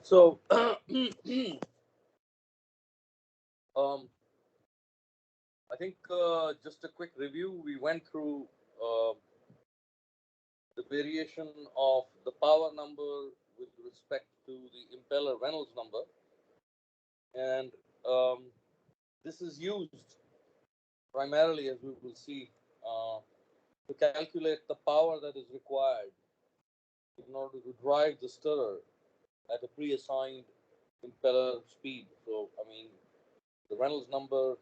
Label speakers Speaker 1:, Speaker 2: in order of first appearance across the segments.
Speaker 1: So, um, I think just a quick review. We went through uh, the variation of the power number with respect to the impeller Reynolds number, and um, this is used primarily, as we will see, uh, to calculate the power that is required in order to drive the stirrer at a pre-assigned impeller speed. So, I mean, the Reynolds number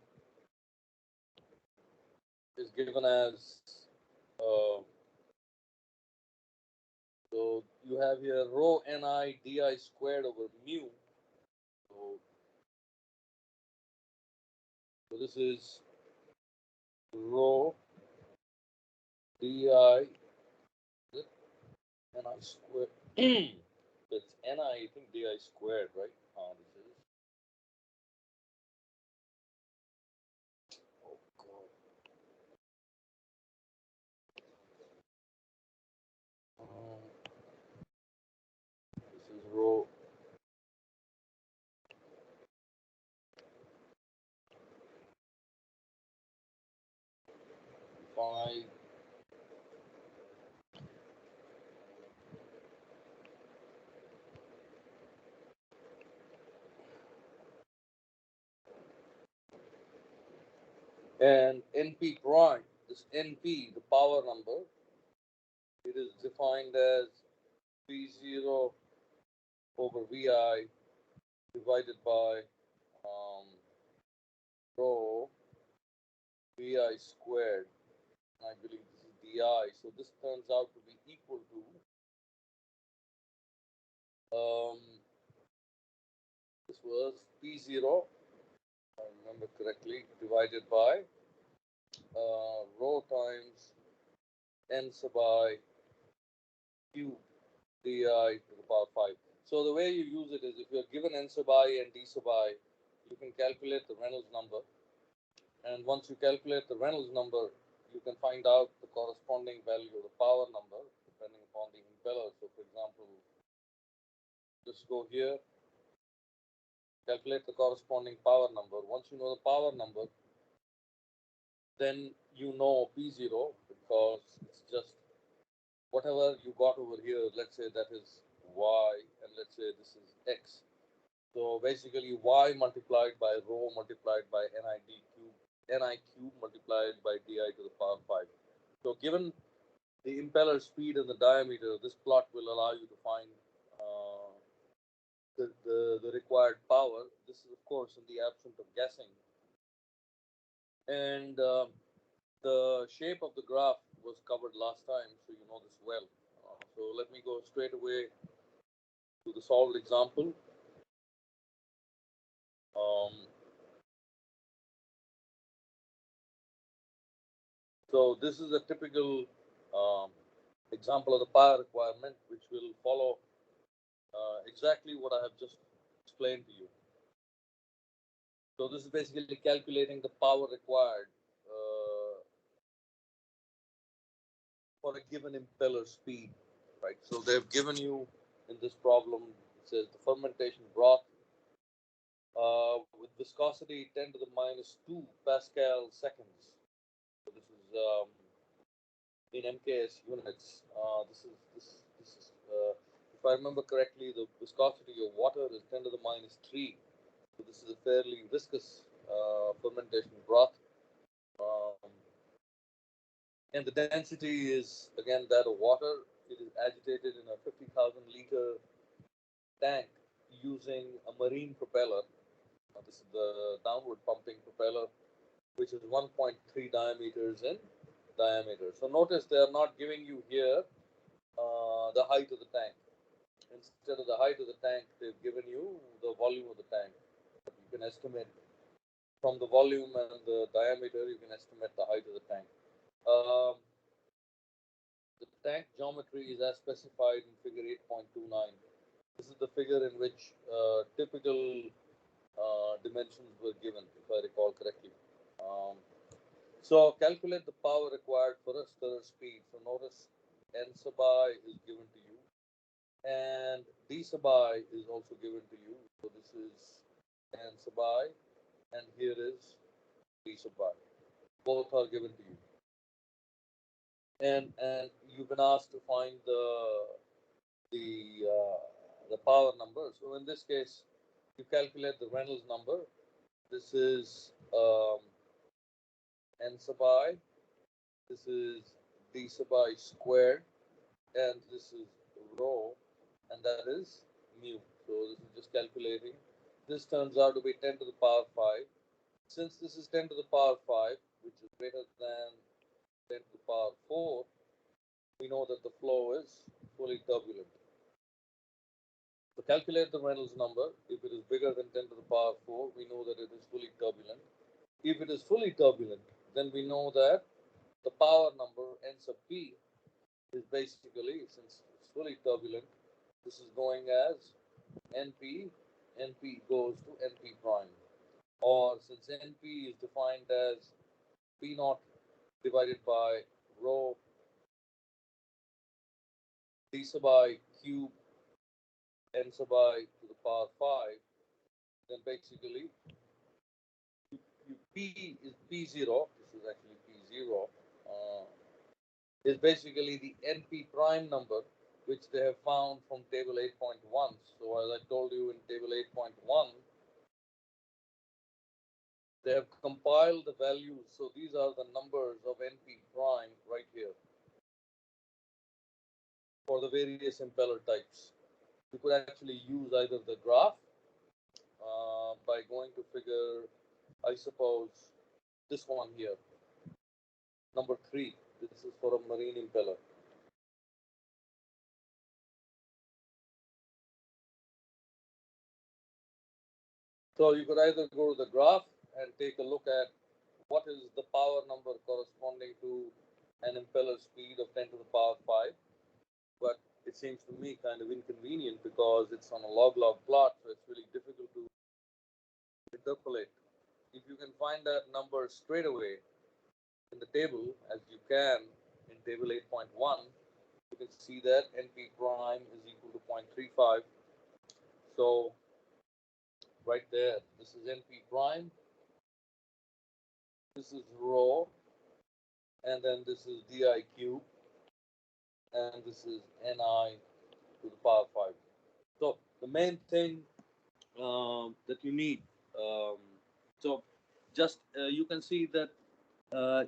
Speaker 1: is given as uh, so you have here rho ni di squared over mu. So, so this is rho di ni squared. It's ni, I think di squared, right? This is. Oh God. This is rho phi. And NP prime, this NP, the power number, it is defined as P0 over VI divided by um, rho VI squared. I believe this is DI. So this turns out to be equal to this was P0, if I remember correctly, divided by rho times N sub I cube DI to the power 5. So the way you use it is if you're given N sub I and D sub I, you can calculate the Reynolds number. And once you calculate the Reynolds number, you can find out the corresponding value of the power number depending upon the impeller. So, for example, just go here, calculate the corresponding power number. Once you know the power number, then you know P0 because it's just whatever you got over here. Let's say that is Y, and let's say this is X. So basically, Y multiplied by rho multiplied by Ni cube multiplied by Di to the power 5. So given the impeller speed and the diameter, this plot will allow you to find uh, the required power. This is, of course, in the absence of guessing. And the shape of the graph was covered last time, so you know this well. So let me go straight away to the solved example. Um, so this is a typical um, example of the power requirement, which will follow exactly what I have just explained to you. So this is basically calculating the power required for a given impeller speed, right? So they've given you in this problem, it says the fermentation broth with viscosity 10 to the minus 2 Pascal seconds. So this is in MKS units. If I remember correctly, the viscosity of water is 10 to the minus 3. So this is a fairly viscous fermentation broth. Um, and the density is again that of water. It is agitated in a 50,000 liter tank using a marine propeller. This is the downward pumping propeller, which is 1.3 diameters in diameter. So notice they are not giving you here the height of the tank. Instead of the height of the tank, they've given you the volume of the tank. You can estimate from the volume and the diameter, you can estimate the height of the tank. Um, the tank geometry is as specified in figure 8.29. This is the figure in which typical dimensions were given, if I recall correctly. Um, so calculate the power required for a stirrer speed. So notice N sub I is given to you. and d sub I is also given to you. So this is n sub I, and here is d sub I. Both are given to you, and you've been asked to find the power number. So in this case, you calculate the Reynolds number. This is n sub I. This is d sub I squared, and this is rho, and that is mu. So this is just calculating. This turns out to be 10 to the power 5. Since this is 10 to the power 5, which is greater than 10 to the power 4, we know that the flow is fully turbulent. So calculate the Reynolds number. If it is bigger than 10 to the power 4, we know that it is fully turbulent. If it is fully turbulent, then we know that the power number n sub p is basically, since it's fully turbulent, this is going as np, np goes to np prime. Or since np is defined as p naught divided by rho d sub I cube n sub I to the power 5, then basically P is P0, this is actually P0, uh, is basically the NP prime number, which they have found from table 8.1. So as I told you in table 8.1, they have compiled the values. So these are the numbers of NP prime right here for the various impeller types. You could actually use either the graph by going to figure, I suppose, this one here, number 3. This is for a marine impeller. So you could either go to the graph and take a look at what is the power number corresponding to an impeller speed of 10 to the power 5. But it seems to me kind of inconvenient because it's on a log-log plot, so it's really difficult to interpolate. If you can find that number straight away in the table, as you can in table 8.1, you can see that NP prime is equal to 0.35. So right there, this is NP prime, this is rho, and then this is di cube, and this is ni to the power 5. So the main thing that you need, um, so just you can see that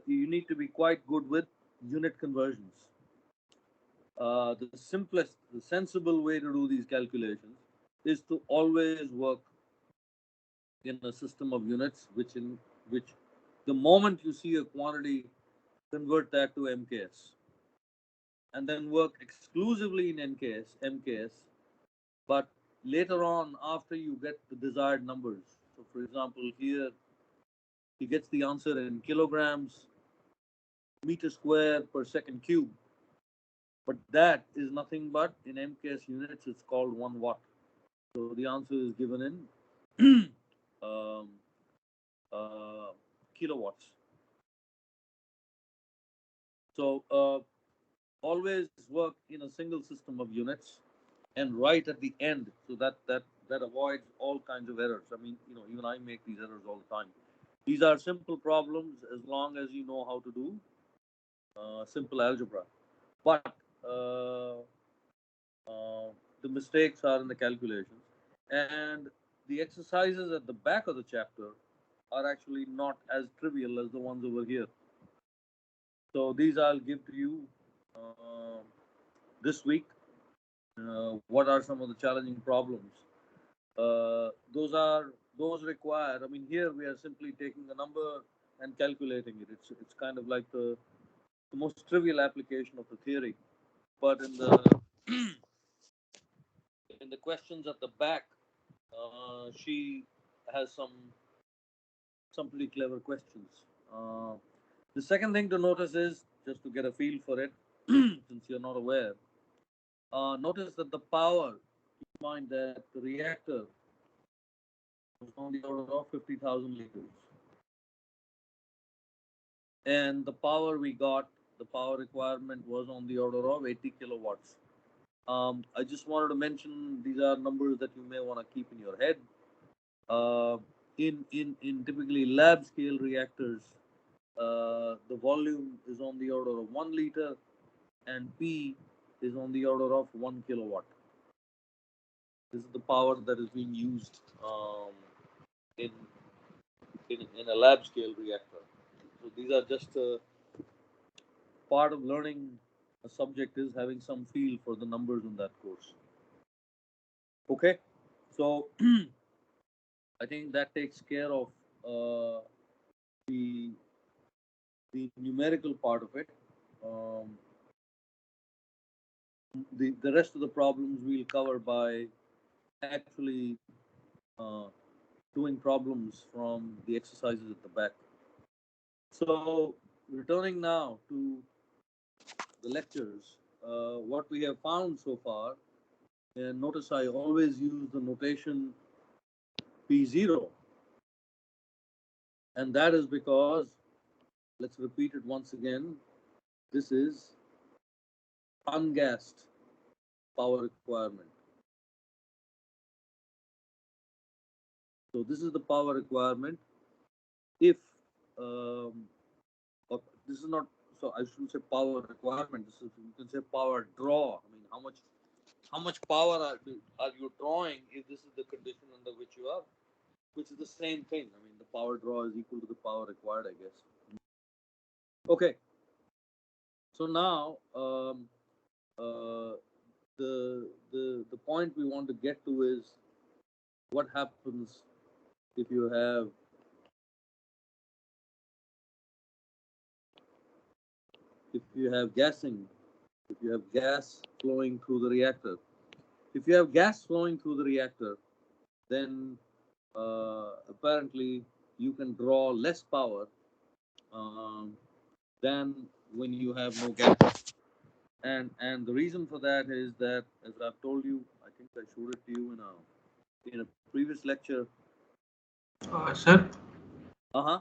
Speaker 1: you need to be quite good with unit conversions. The simplest, the sensible way to do these calculations is to always work in a system of units, which the moment you see a quantity, convert that to MKS, and then work exclusively in MKS, but later on, after you get the desired numbers. So, for example, here he gets the answer in kilograms meter square per second cube, but that is nothing but in MKS units, it's called 1 watt. So the answer is given in um, kilowatts. So always work in a single system of units and right at the end, so that avoids all kinds of errors. I mean, even I make these errors all the time. These are simple problems as long as you know how to do simple algebra. But uh, uh, the mistakes are in the calculations, and the exercises at the back of the chapter are actually not as trivial as the ones over here. So these I'll give to you this week. What are some of the challenging problems? Those require. I mean, here we are simply taking a number and calculating it. It's kind of like the most trivial application of the theory. But in the questions at the back, she has some pretty clever questions. Uh, the second thing to notice is just to get a feel for it, since you're not aware. Notice that the power. Keep in mind that the reactor was on the order of 50,000 liters, and the power we got, the power requirement was on the order of 80 kilowatts. I just wanted to mention these are numbers that you may want to keep in your head. Uh, in typically lab scale reactors, the volume is on the order of 1 liter, and P is on the order of 1 kilowatt. This is the power that is being used in, in a lab scale reactor. So these are just part of learning a subject is having some feel for the numbers in that course. Okay, so I think that takes care of the numerical part of it. Um, the rest of the problems we'll cover by actually uh, doing problems from the exercises at the back. So returning now to the lectures, what we have found so far, and notice I always use the notation P0, and that is because, let's repeat it once again, this is ungassed power requirement. So this is the power requirement if this is not, so I shouldn't say power requirement, this is, you can say power draw. I mean, how much power are you drawing if this is the condition under which you are, which is the same thing. I mean, the power draw is equal to the power required, I guess. Okay, so now the point we want to get to is what happens if you have gassing, if you have gas flowing through the reactor. If you have gas flowing through the reactor, then apparently you can draw less power than when you have no gas. And the reason for that is that, as I've told you, I think I showed it to you in a previous lecture.
Speaker 2: Sir,
Speaker 1: Uh-huh.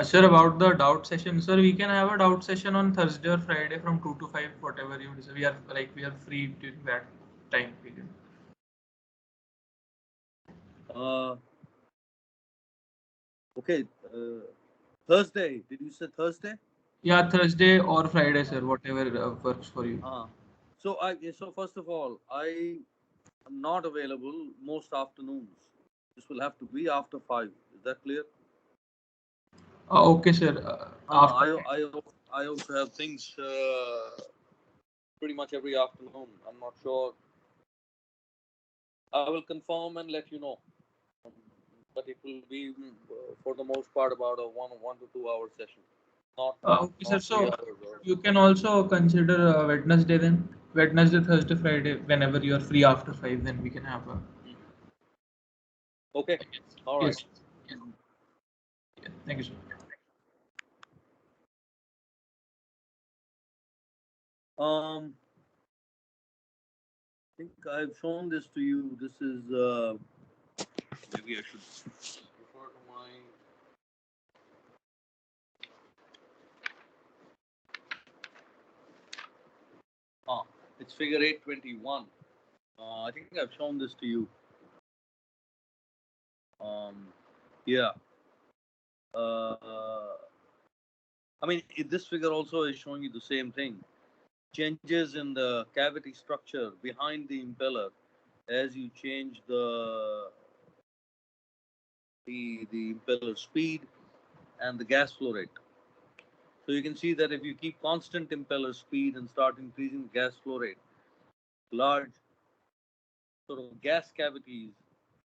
Speaker 2: sir, about the doubt session, sir, we can have a doubt session on Thursday or Friday from 2 to 5, whatever you decide. We are free during that time period.
Speaker 1: Uh, okay. Thursday. Did you say Thursday?
Speaker 2: Yeah, Thursday or Friday, sir, whatever works for you.
Speaker 1: Uh, so first of all, I am not available most afternoons. This will have to be after 5. Is that clear?
Speaker 2: Okay, sir. After
Speaker 1: I also have things pretty much every afternoon. I'm not sure. I will confirm and let you know. Um, but it will be for the most part about a 1 to 2 hour session, not
Speaker 2: okay, sir.
Speaker 1: not three
Speaker 2: So
Speaker 1: hours. Or,
Speaker 2: you can also consider Wednesday then. Wednesday, Thursday, Friday, whenever you are free after 5, then we can have a.
Speaker 1: okay, all right.
Speaker 2: Yes. Yeah. Yeah. Thank you, sir.
Speaker 1: I think I've shown this to you. This is maybe I should refer to my. Ah, it's figure 821. I think I've shown this to you. Um, yeah. Uh, I mean, this figure also is showing you the same thing. Changes in the cavity structure behind the impeller as you change the impeller speed and the gas flow rate. So you can see that if you keep constant impeller speed and start increasing gas flow rate, large sort of gas cavities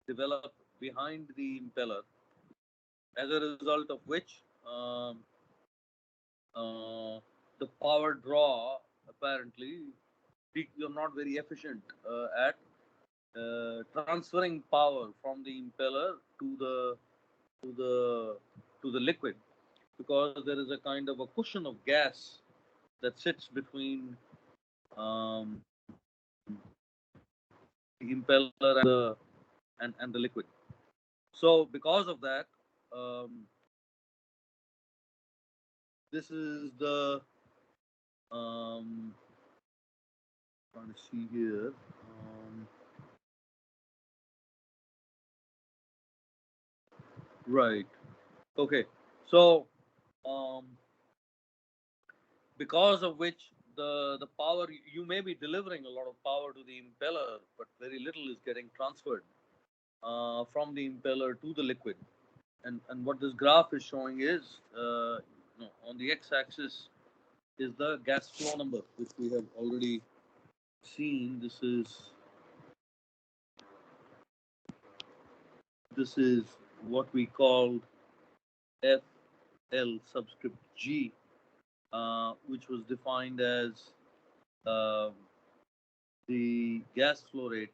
Speaker 1: develop behind the impeller, as a result of which uh, the power draw apparently you're not very efficient at transferring power from the impeller to the to the liquid, because there is a kind of a cushion of gas that sits between um, the impeller and the liquid. So because of that, this is the um, trying to see here. Right. Okay. So, um, because of which the power, you may be delivering a lot of power to the impeller, but very little is getting transferred from the impeller to the liquid. And what this graph is showing is, on the x-axis is the gas flow number, which we have already seen. This is what we call FL subscript G, which was defined as uh, the gas flow rate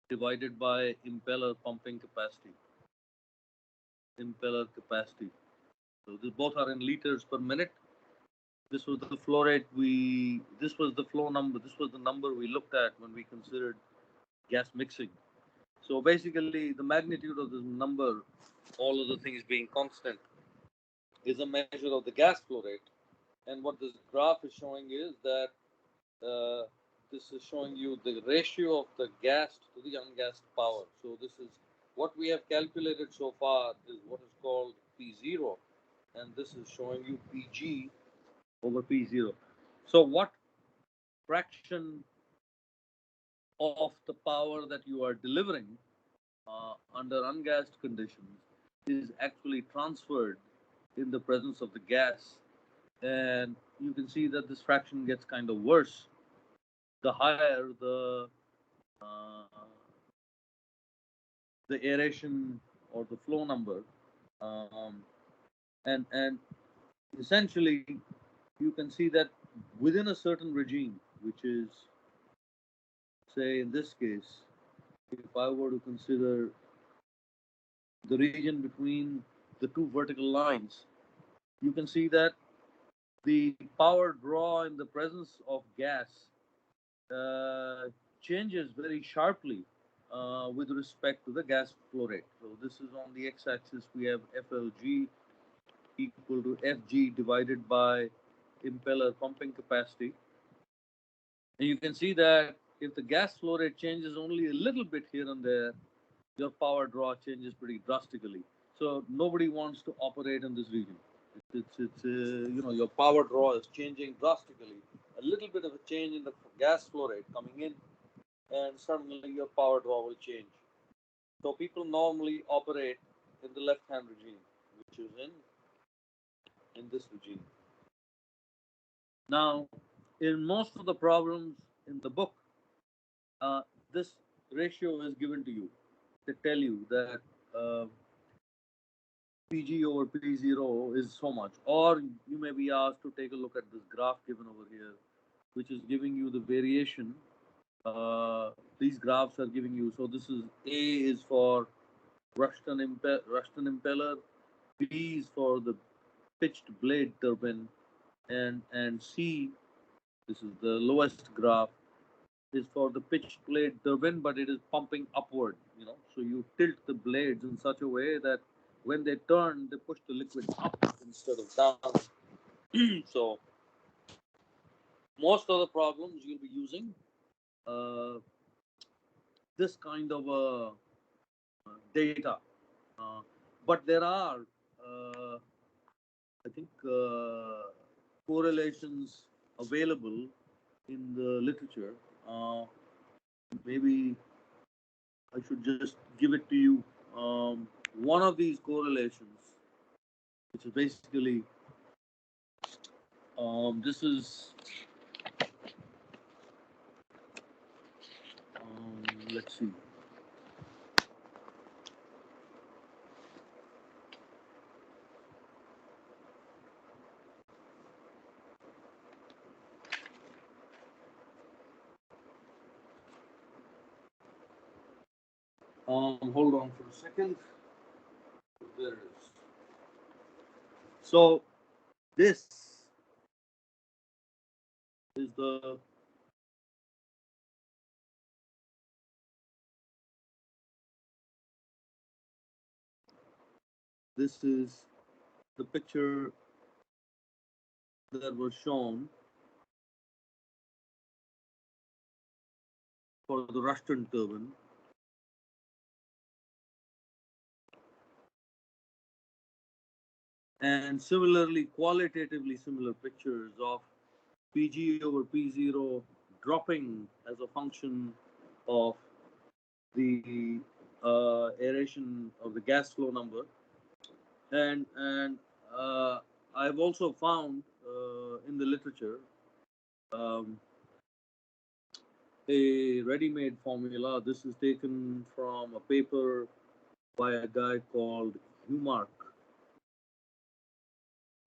Speaker 1: divided by impeller pumping capacity. Impeller capacity. So both are in liters per minute. This was the flow rate this was the flow number, this was the number we looked at when we considered gas mixing. So basically, the magnitude of this number, all of the things being constant, is a measure of the gas flow rate. And what this graph is showing is that uh, this is showing you the ratio of the gassed to the ungassed power. So this is what we have calculated so far is what is called P0, and this is showing you Pg over P0. So what fraction of the power that you are delivering under ungassed conditions is actually transferred in the presence of the gas. And you can see that this fraction gets kind of worse the higher uh, the aeration or the flow number. Um, and essentially, you can see that within a certain regime, which is, say, in this case, if I were to consider the region between the two vertical lines, you can see that the power draw in the presence of gas uh, changes very sharply with respect to the gas flow rate. So this is on the x-axis, we have FLG equal to FG divided by impeller pumping capacity. And you can see that if the gas flow rate changes only a little bit here and there, your power draw changes pretty drastically. So nobody wants to operate in this region. Your power draw is changing drastically. A little bit of a change in the gas flow rate coming in, and suddenly your power draw will change. So people normally operate in the left-hand regime, which is in this regime. Now, in most of the problems in the book, this ratio is given to you. They tell you that Pg over P0 is so much. Or you may be asked to take a look at this graph given over here, which is giving you the variation. These graphs are giving you, so this is A is for Rushton impeller, B is for the pitched blade turbine, and C, this is the lowest graph, is for the pitched blade turbine, but it is pumping upward, So you tilt the blades in such a way that when they turn, they push the liquid up instead of down. So most of the problems you'll be using uh, this kind of data. Uh, but there are, I think, correlations available in the literature. Maybe I should just give it to you. One of these correlations, which is basically, this is, let's see. Hold on for a second. There it is. So this is the this is the picture that was shown for the Rushton turbine. And similarly, qualitatively similar pictures of Pg over P0 dropping as a function of the aeration of the gas flow number. And I've also found in the literature a ready-made formula. This is taken from a paper by a guy called Humark.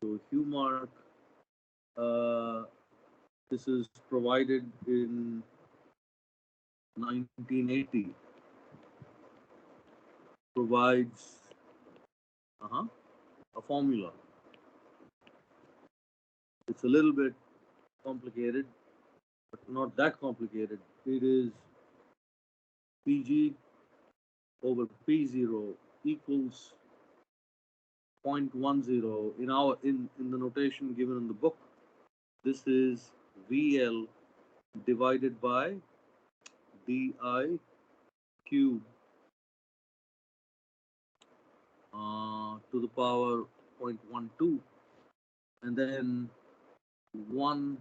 Speaker 1: So Humark, this is provided in 1980. Provides a formula. It's a little bit complicated, but not that complicated. It is Pg over P0 equals 0.10 in the notation given in the book. This is VL divided by di cube to the power 0.12, and then 1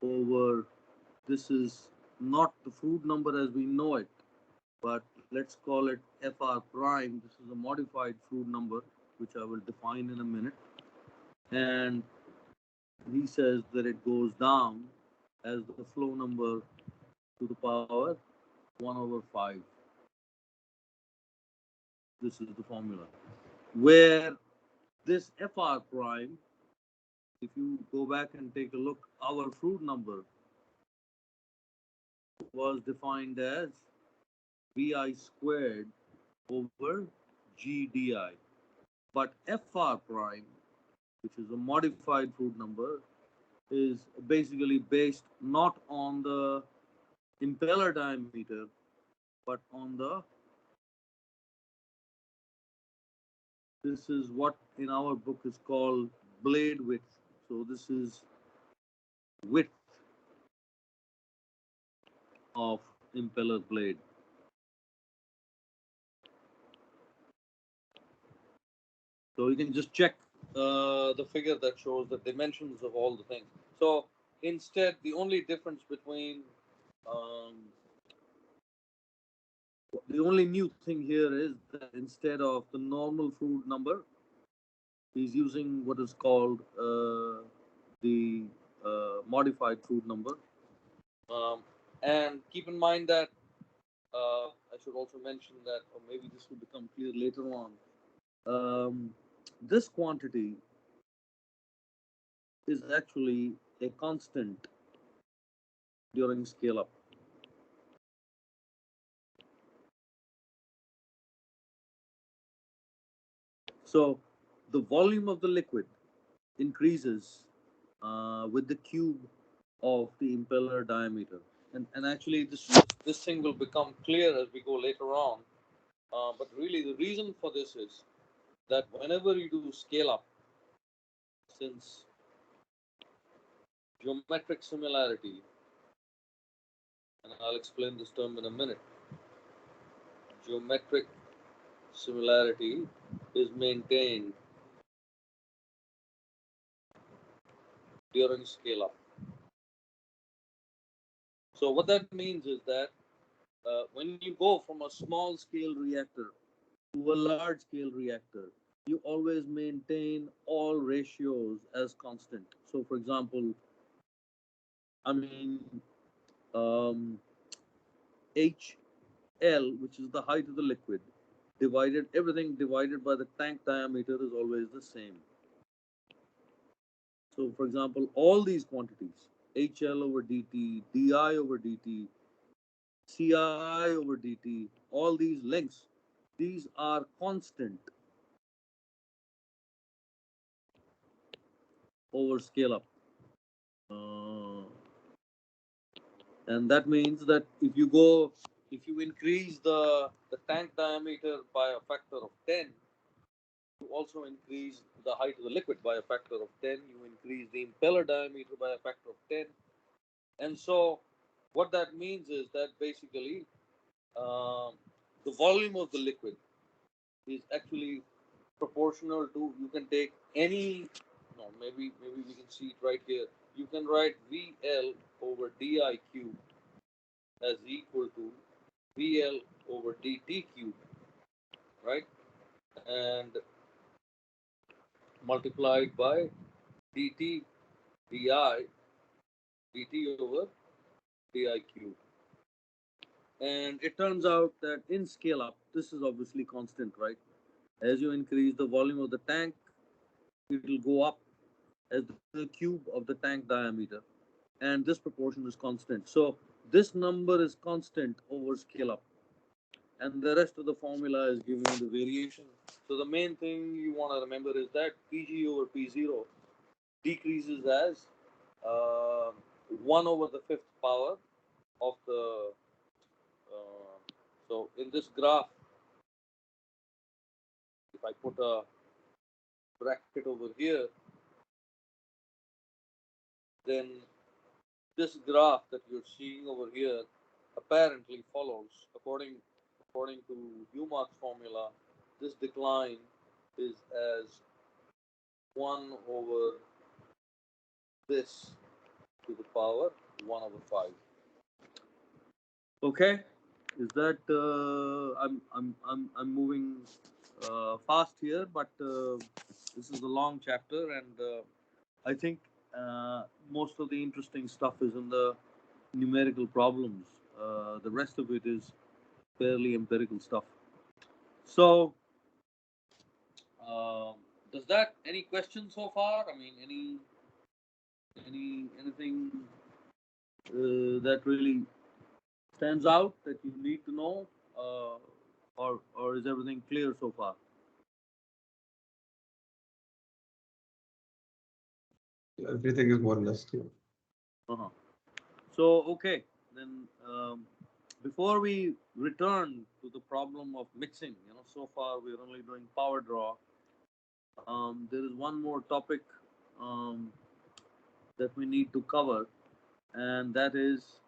Speaker 1: over, this is not the Froude number as we know it, but let's call it Fr prime. This is a modified Froude number, which I will define in a minute. And he says that it goes down as the flow number to the power 1 over 5. This is the formula. Where this Fr prime, if you go back and take a look, our Froude number was defined as Vi squared over GDI. But Fr prime, which is a modified Froude number, is basically based not on the impeller diameter, but on the, this is what in our book is called blade width. So this is width of impeller blade. So you can just check the figure that shows the dimensions of all the things. So instead, the only difference between the only new thing here is that instead of the normal Froude number, he's using what is called the modified Froude number. And keep in mind that I should also mention that, or maybe this will become clear later on, this quantity is actually a constant during scale up. So the volume of the liquid increases with the cube of the impeller diameter. And actually this thing will become clear as we go later on. But really the reason for this is that whenever you do scale up, since geometric similarity, and I'll explain this term in a minute, geometric similarity is maintained during scale up. So what that means is that when you go from a small scale reactor to a large scale reactor, you always maintain all ratios as constant. So for example, I mean, HL, which is the height of the liquid, everything divided by the tank diameter is always the same. So for example, all these quantities, HL over dt, di over dt, Ci over dt, all these lengths, these are constant over scale up. And that means that if you increase the tank diameter by a factor of 10, also increase the height of the liquid by a factor of 10. You increase the impeller diameter by a factor of 10. And so what that means is that basically um, the volume of the liquid is actually proportional to, you can take any, no, maybe we can see it right here. You can write VL over DI cube as equal to VL over DT cube, right? And multiplied by DT DI DT over DI cube. And it turns out that in scale up, this is obviously constant, right? As you increase the volume of the tank, it will go up as the cube of the tank diameter. And this proportion is constant. So this number is constant over scale up. And the rest of the formula is giving you the variation. So the main thing you want to remember is that Pg over P0 decreases as 1 over the fifth power of the, so in this graph, if I put a bracket over here, then this graph that you're seeing over here apparently follows, according to Humark's formula, this decline is as 1 over this to the power 1 over 5. Okay, is that I'm moving fast here, but this is a long chapter, and I think most of the interesting stuff is in the numerical problems. The rest of it is fairly empirical stuff. So, does that, any questions so far? I mean, anything that really stands out that you need to know, or is everything clear so far?
Speaker 3: Everything is more or less clear.
Speaker 1: Uh-huh. So, okay, then before we return to the problem of mixing, so far we're only doing power draw. There is one more topic that we need to cover, and that is,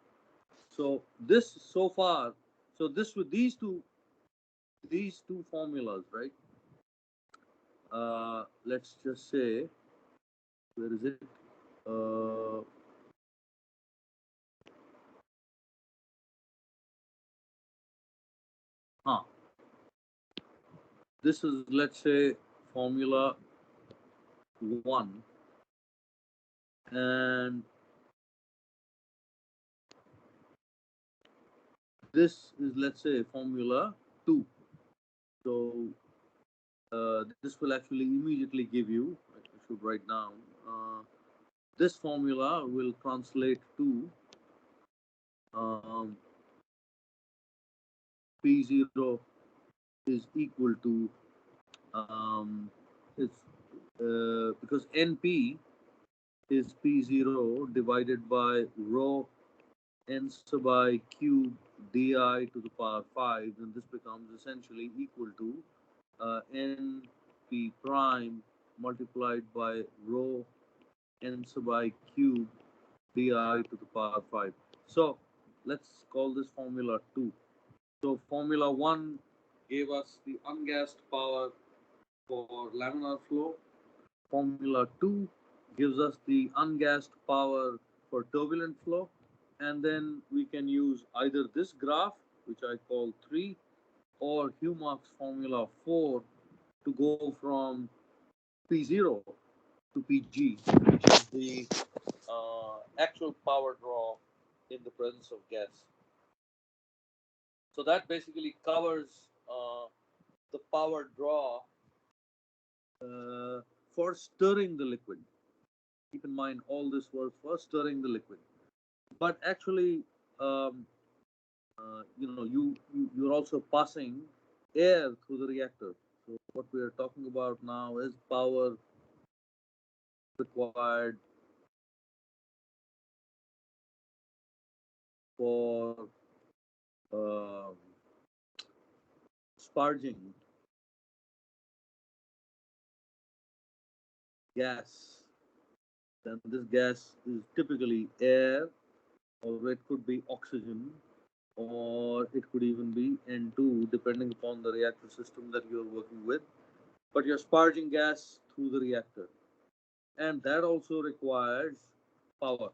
Speaker 1: so this so far, so this with these two formulas, right? Let's just say, where is it? This is, let's say, formula 1, and this is, let's say, formula 2. So this will actually immediately give you, I should write down, this formula will translate to P0 is equal to, it's because NP is P0 divided by rho n sub I cube di to the power 5, then this becomes essentially equal to np prime multiplied by rho n sub I cube di to the power 5. So let's call this formula 2. So formula 1 gave us the ungassed power for laminar flow. Formula 2 gives us the ungassed power for turbulent flow. And then we can use either this graph, which I call 3, or Humark's formula 4 to go from P0 to PG, which is the actual power draw in the presence of gas. So that basically covers the power draw for stirring the liquid. Keep in mind, all this was for stirring the liquid. But actually, you're also passing air through the reactor. So what we are talking about now is power required for sparging gas, then this gas is typically air, or it could be oxygen, or it could even be N2, depending upon the reactor system that you're working with. But you're sparging gas through the reactor, and that also requires power.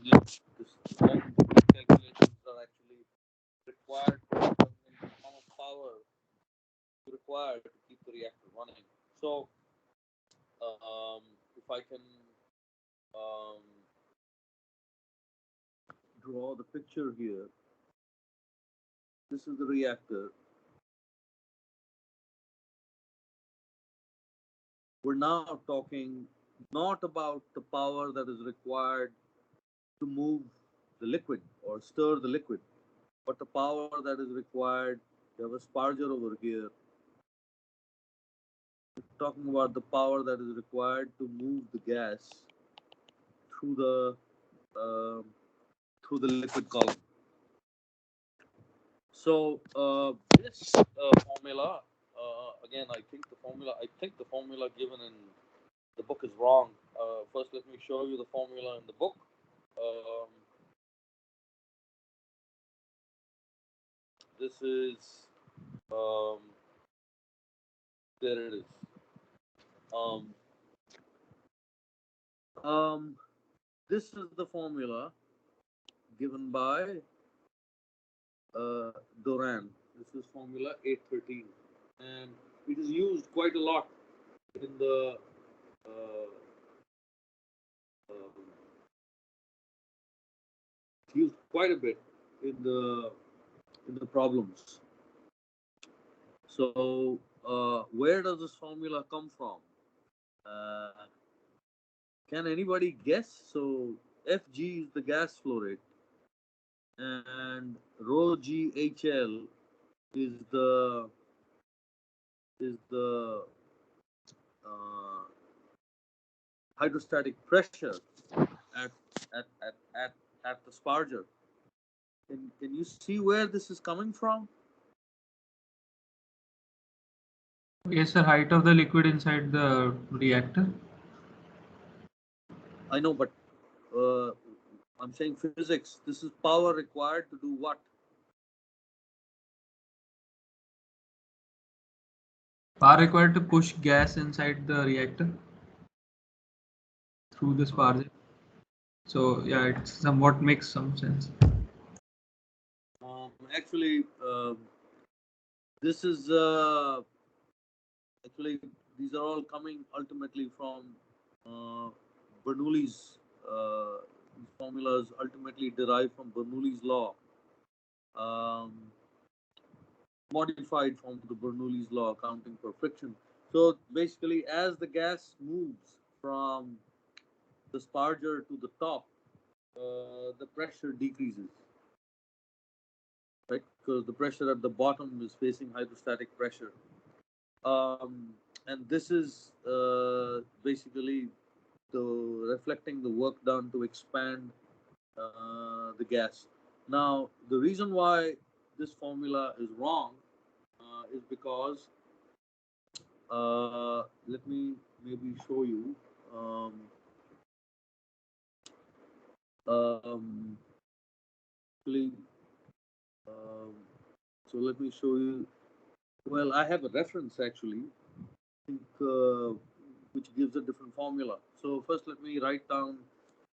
Speaker 1: Yes, all calculations are actually required to determine how much power required to keep the reactor running. So, if I can um, draw the picture here, this is the reactor. We're now talking not about the power that is required to move the liquid or stir the liquid, but the power that is required. You have a sparger over here. We're talking about the power that is required to move the gas through the uh, through the liquid column. So this formula, again, I think the formula given in the book is wrong. First, let me show you the formula in the book. Um, this is um, there it is. Um, um, this is the formula given by Doran. This is formula 813, and it is used quite a lot in the uh, um, used quite a bit in the problems. So where does this formula come from? Uh, can anybody guess? So Fg is the gas flow rate, and rho GHL is the uh, hydrostatic pressure at at, at, at, at the sparger. Can you see where this is coming from?
Speaker 2: Yes, sir. Height of the liquid inside the reactor.
Speaker 1: I know, but uh, I'm saying physics. This is power required to do what?
Speaker 2: Power required to push gas inside the reactor through the sparger. So yeah, it somewhat makes some sense.
Speaker 1: Actually, this is actually these are all coming ultimately from uh, Bernoulli's. These formulas ultimately derived from Bernoulli's law, um, modified from the Bernoulli's law, accounting for friction. So basically, as the gas moves from the sparger to the top, the pressure decreases, right? Because the pressure at the bottom is facing hydrostatic pressure. And this is basically the reflecting the work done to expand the gas. Now, the reason why this formula is wrong is because let me maybe show you. Um, um, actually, um, so let me show you. Well, I have a reference actually, think, which gives a different formula. So first, let me write down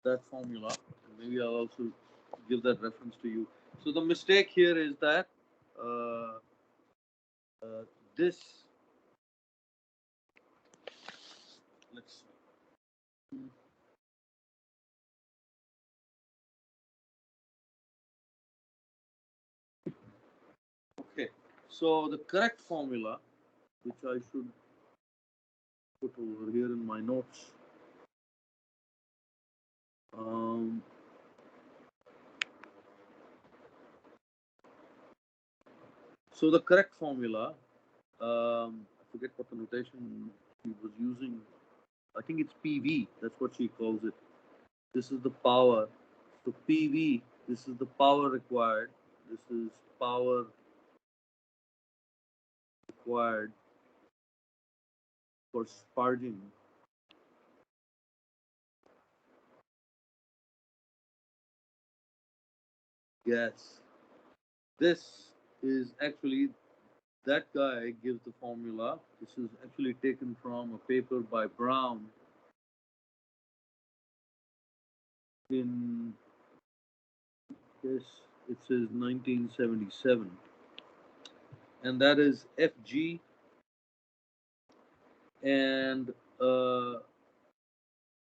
Speaker 1: that formula, and maybe I'll also give that reference to you. So the mistake here is that uh, this. Let's. Okay. So the correct formula, which I should put over here in my notes. Um, so the correct formula, I forget what the notation she was using. I think it's PV. That's what she calls it. This is the power. So PV, this is the power required. This is power required for sparging gas. This is actually, that guy gives the formula. This is actually taken from a paper by Brown in, yes, it says 1977. And that is Fg, and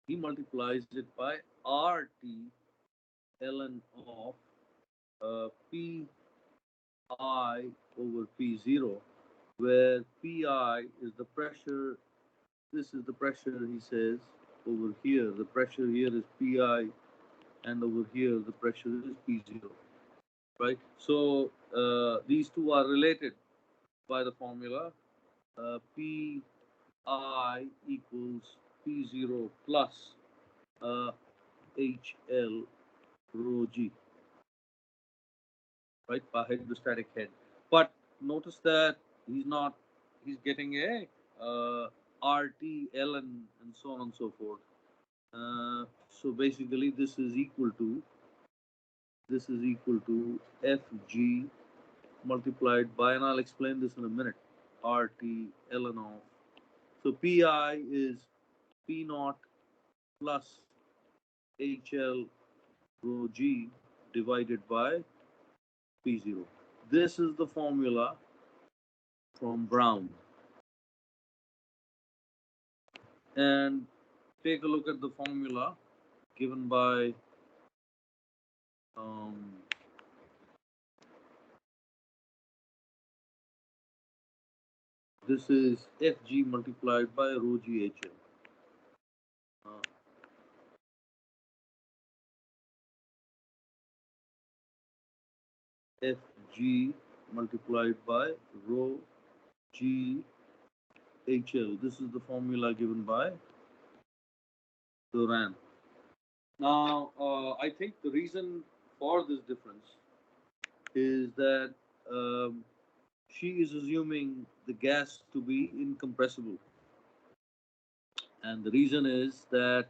Speaker 1: he multiplies it by RT ln of Pi over P0, where Pi is the pressure. This is the pressure, he says, over here. The pressure here is Pi, and over here the pressure is P0, right? So these two are related by the formula. Pi equals P0 plus HL rho G, right, per hydrostatic head. But notice that he's getting a RT, ln, and so on and so forth. So basically this is equal to Fg multiplied by, and I'll explain this in a minute, RT ln of. So Pi is P naught plus HL rho G divided by P0. This is the formula from Brown. And take a look at the formula given by this is Fg multiplied by rho G HL. Fg multiplied by rho G HL. This is the formula given by Duran. Now, I think the reason for this difference is that she is assuming the gas to be incompressible. And the reason is that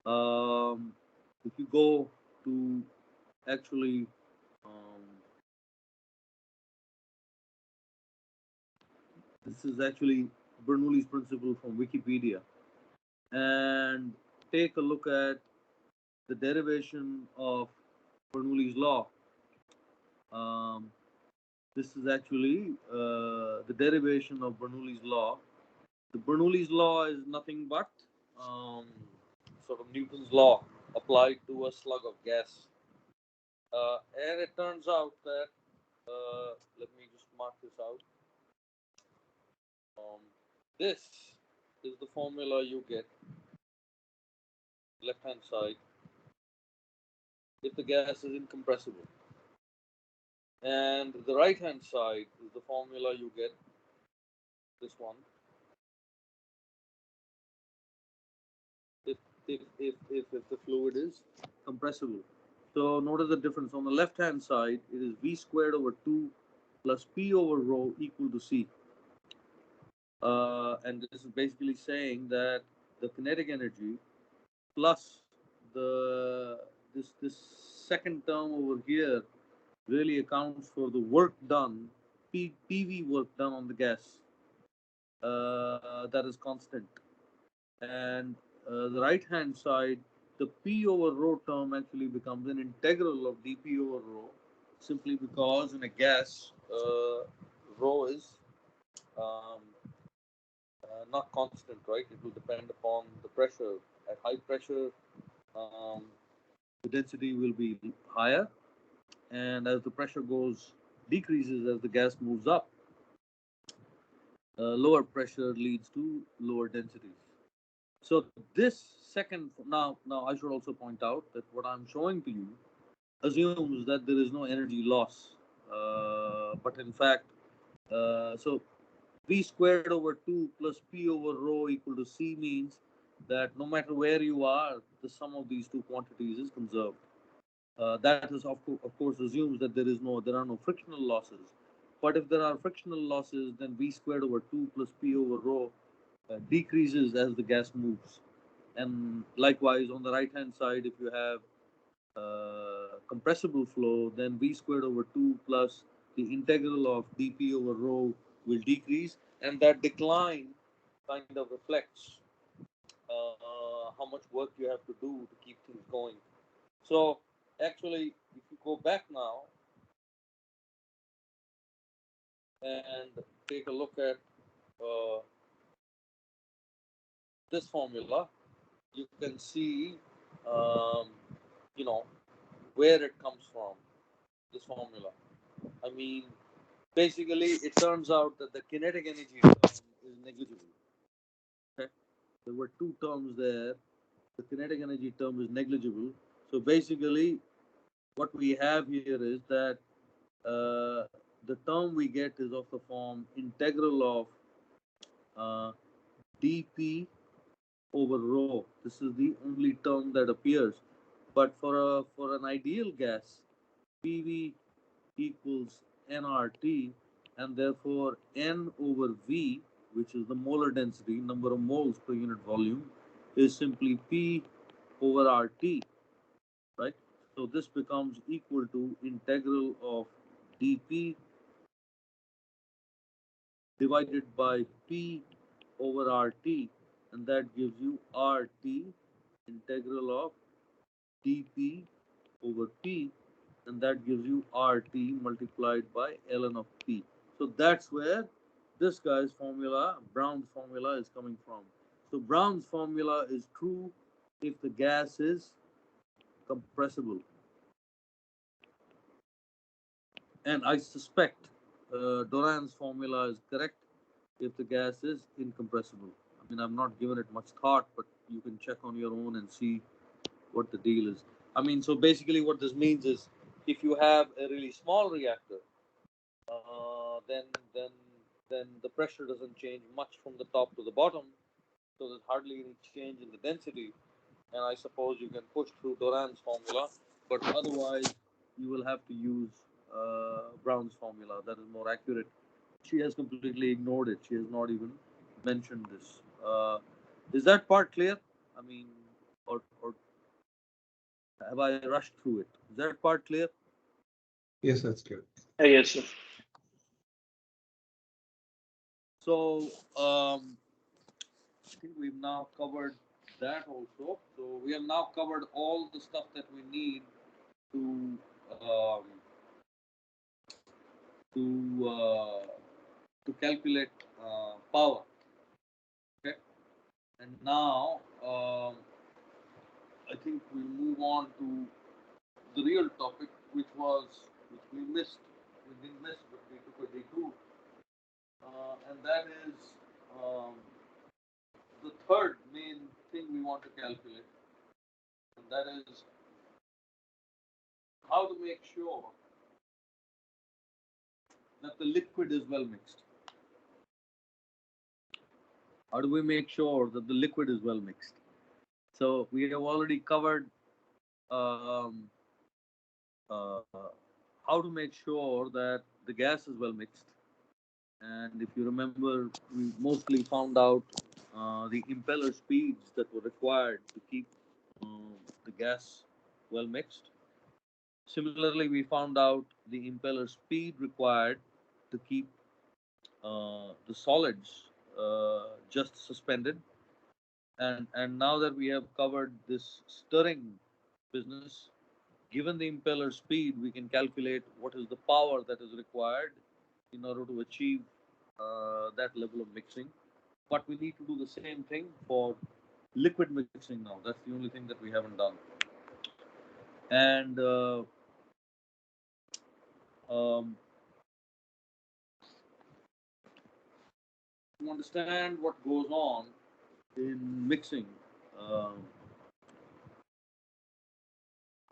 Speaker 1: if you go to actually this is actually Bernoulli's principle from Wikipedia, and take a look at the derivation of Bernoulli's law. This is actually the derivation of Bernoulli's law. The Bernoulli's law is nothing but sort of Newton's law applied to a slug of gas. And it turns out that, let me just mark this out. This is the formula you get, left hand side, if the gas is incompressible. And the right hand side is the formula you get, this one, if the fluid is compressible. So notice the difference. On the left hand side, it is V squared over 2 plus P over rho equal to C. And this is basically saying that the kinetic energy plus this second term over here really accounts for the work done, PV work done on the gas. That is constant. And the right hand side, the P over rho term actually becomes an integral of dP over rho, simply because in a gas, rho is not constant, right? It will depend upon the pressure. At high pressure, the density will be higher, and as the pressure decreases as the gas moves up, lower pressure leads to lower densities. So this second, now I should also point out that what I'm showing to you assumes that there is no energy loss, but in fact, so V squared over 2 plus P over rho equal to C means that no matter where you are, the sum of these two quantities is conserved. That is of course assumes that there are no frictional losses. But if there are frictional losses, then V squared over 2 plus P over rho decreases as the gas moves. And likewise, on the right hand side, if you have compressible flow, then v squared over 2 plus the integral of dp over rho will decrease, and that decline kind of reflects how much work you have to do to keep things going. So actually, if you go back now and take a look at this formula, you can see, um, you know, where it comes from, this formula. I mean, basically, it turns out that the kinetic energy term is negligible. Okay? There were two terms there. The kinetic energy term is negligible. So basically, what we have here is that the term we get is of the form integral of dp over rho. This is the only term that appears. But for an ideal gas, PV equals nRT, and therefore N over V, which is the molar density, number of moles per unit volume, is simply P over RT, right? So this becomes equal to integral of dP divided by P over RT, and that gives you RT integral of dP over P, and that gives you RT multiplied by ln of P. So that's where this guy's formula, Brown's formula, is coming from. So Brown's formula is true if the gas is compressible. And I suspect Doran's formula is correct if the gas is incompressible. I mean, I've not given it much thought, but you can check on your own and see what the deal is. I mean, so basically what this means is if you have a really small reactor, uh, then then then the pressure doesn't change much from the top to the bottom, so there's hardly any change in the density. And I suppose you can push through Doran's formula, but otherwise you will have to use Brown's formula. That is more accurate. She has completely ignored it. She has not even mentioned this. Is that part clear? I mean, or have I rushed through it? Is that part clear?
Speaker 3: Yes, that's clear.
Speaker 4: Yes, sir.
Speaker 1: So I think we've now covered that also. So we have now covered all the stuff that we need to um, to uh, to calculate power. Okay, and now I think we move on to the real topic, which we missed. We didn't miss, but we took a detour, and that is um, the third main thing we want to calculate, and that is how to make sure that the liquid is well mixed. How do we make sure that the liquid is well mixed? So we have already covered um, uh, how to make sure that the gas is well mixed. And if you remember, we mostly found out the impeller speeds that were required to keep the gas well mixed. Similarly, we found out the impeller speed required to keep the solids just suspended. And now that we have covered this stirring business, given the impeller speed, we can calculate what is the power that is required in order to achieve that level of mixing. But we need to do the same thing for liquid mixing now. That's the only thing that we haven't done. And um, to understand what goes on in mixing, um,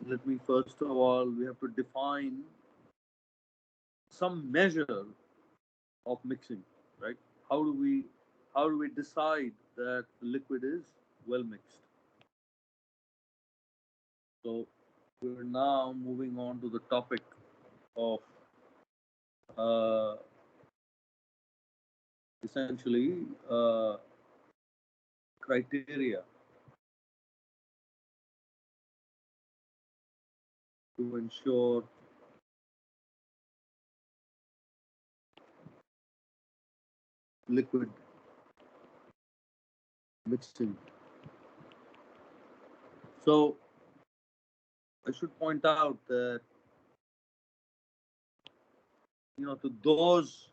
Speaker 1: let me first of all, we have to define some measure of mixing, right? How do we decide that the liquid is well mixed? So we're now moving on to the topic of uh, essentially criteria. to ensure liquid mixing. So I should point out that, to those,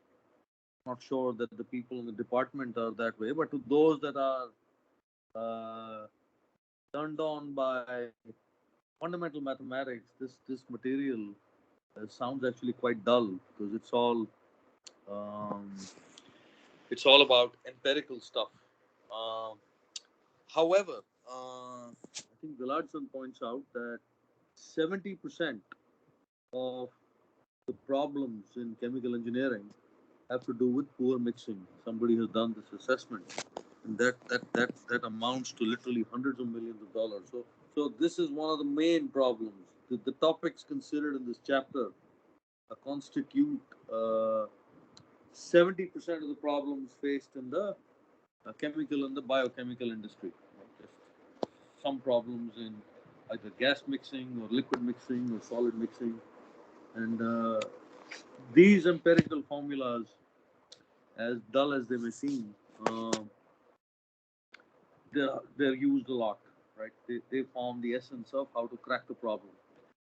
Speaker 1: not sure that the people in the department are that way, but to those that are turned on by fundamental mathematics, this material sounds actually quite dull because um, it's all about empirical stuff. Um, However, I think Villadson points out that 70% of the problems in chemical engineering have to do with poor mixing. Somebody has done this assessment, and that amounts to literally hundreds of millions of dollars. So this is one of the main problems. The topics considered in this chapter constitute 70% of the problems faced in the chemical and the biochemical industry. Just some problems in either gas mixing or liquid mixing or solid mixing, and these empirical formulas, as dull as they may seem, they're used a lot, right? They form the essence of how to crack the problem.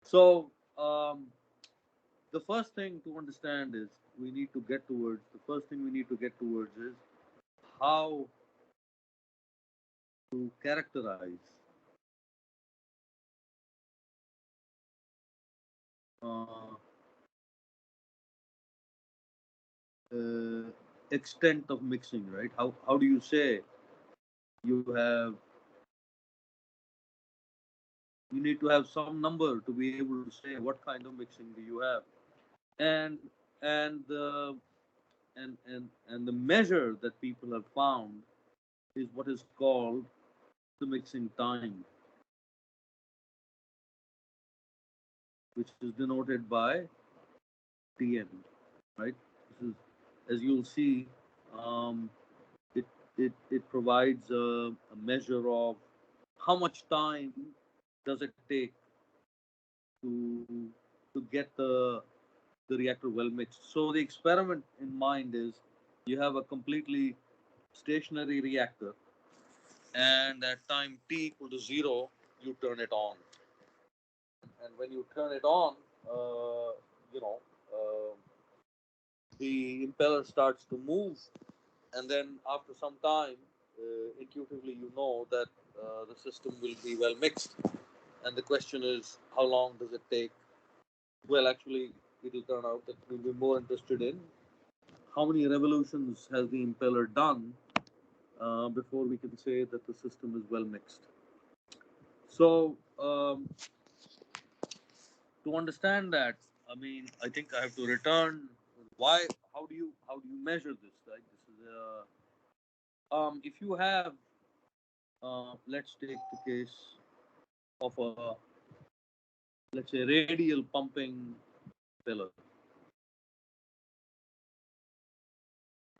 Speaker 1: So the first thing to understand is we need to get towards the first thing we need to get towards is how to characterize uh, extent of mixing, right? How do you say you need to have some number to be able to say what kind of mixing do you have, and and the and the measure that people have found is what is called the mixing time, which is denoted by Tn, right? This is, as you'll see, um, it, it provides a measure of how much time does it take to to get the reactor well mixed. So the experiment in mind is you have a completely stationary reactor, and at time t equal to 0, you turn it on. And when you turn it on, uh, you know, uh, the impeller starts to move, and then after some time, intuitively you know that the system will be well mixed. And the question is, how long does it take? Well, actually, it'll turn out that we'll be more interested in how many revolutions has the impeller done before we can say that the system is well mixed. So, to understand that, I mean, I think I have to return. Why? How do you measure this? Right? This is if you have, let's take the case of a, let's say, radial pumping pillar.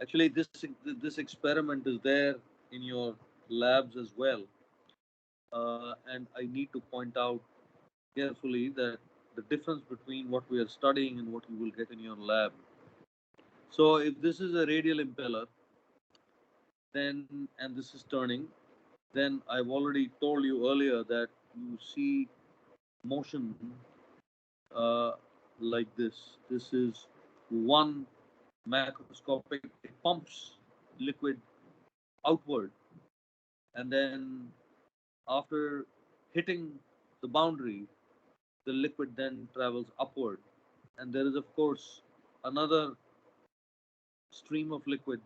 Speaker 1: Actually, this experiment is there in your labs as well, and I need to point out carefully that the difference between what we are studying and what you will get in your lab. So if this is a radial impeller, then and this is turning, then I've already told you earlier that you see motion uh, like this. This is one macroscopic. It pumps liquid outward, and then after hitting the boundary, the liquid then travels upward, and there is of course another stream of liquid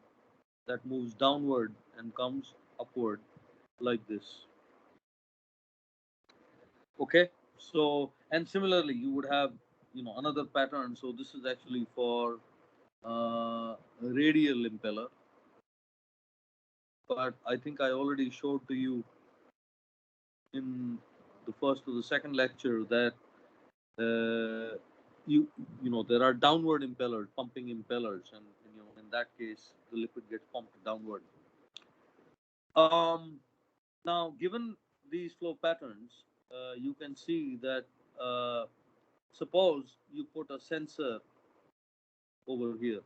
Speaker 1: that moves downward and comes upward like this. Okay, so and similarly you would have another pattern. So this is actually for radial impeller, but I think I already showed to you in the first or the second lecture that uh, you know there are downward impellers, pumping impellers, and in that case the liquid gets pumped downward. um, Now, given these flow patterns, you can see that uh, suppose you put a sensor over here,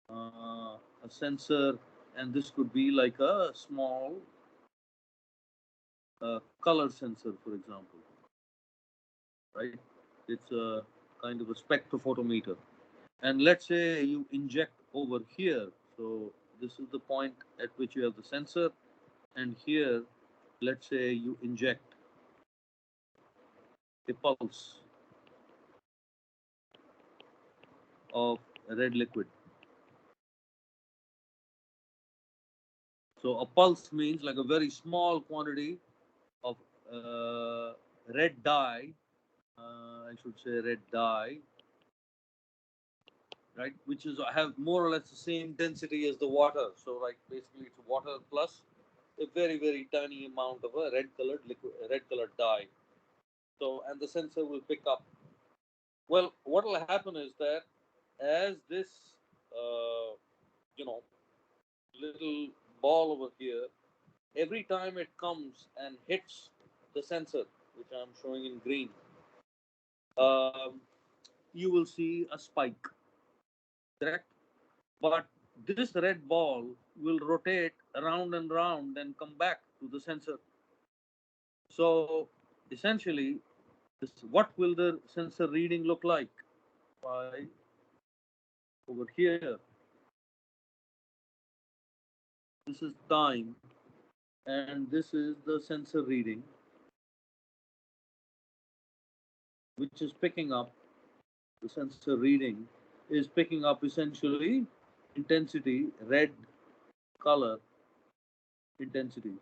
Speaker 1: a sensor, and this could be like a small color sensor, for example, right? It's a kind of a spectrophotometer. And let's say you inject over here. So this is the point at which you have the sensor, and here, let's say you inject a pulse of red liquid. So a pulse means like a very small quantity of red dye. I should say red dye, right? Which is have more or less the same density as the water. So like basically it's water plus a very tiny amount of a red colored liquid, red colored dye. So and the sensor will pick up. Well, what will happen is that as this uh, you know little ball over here, every time it comes and hits the sensor, which I'm showing in green, um, you will see a spike, correct? But this red ball will rotate around and round and come back to the sensor. So essentially, what will the sensor reading look like? By over here, this is time, and this is the sensor reading, which is picking up. The sensor reading is picking up essentially intensity, red color intensity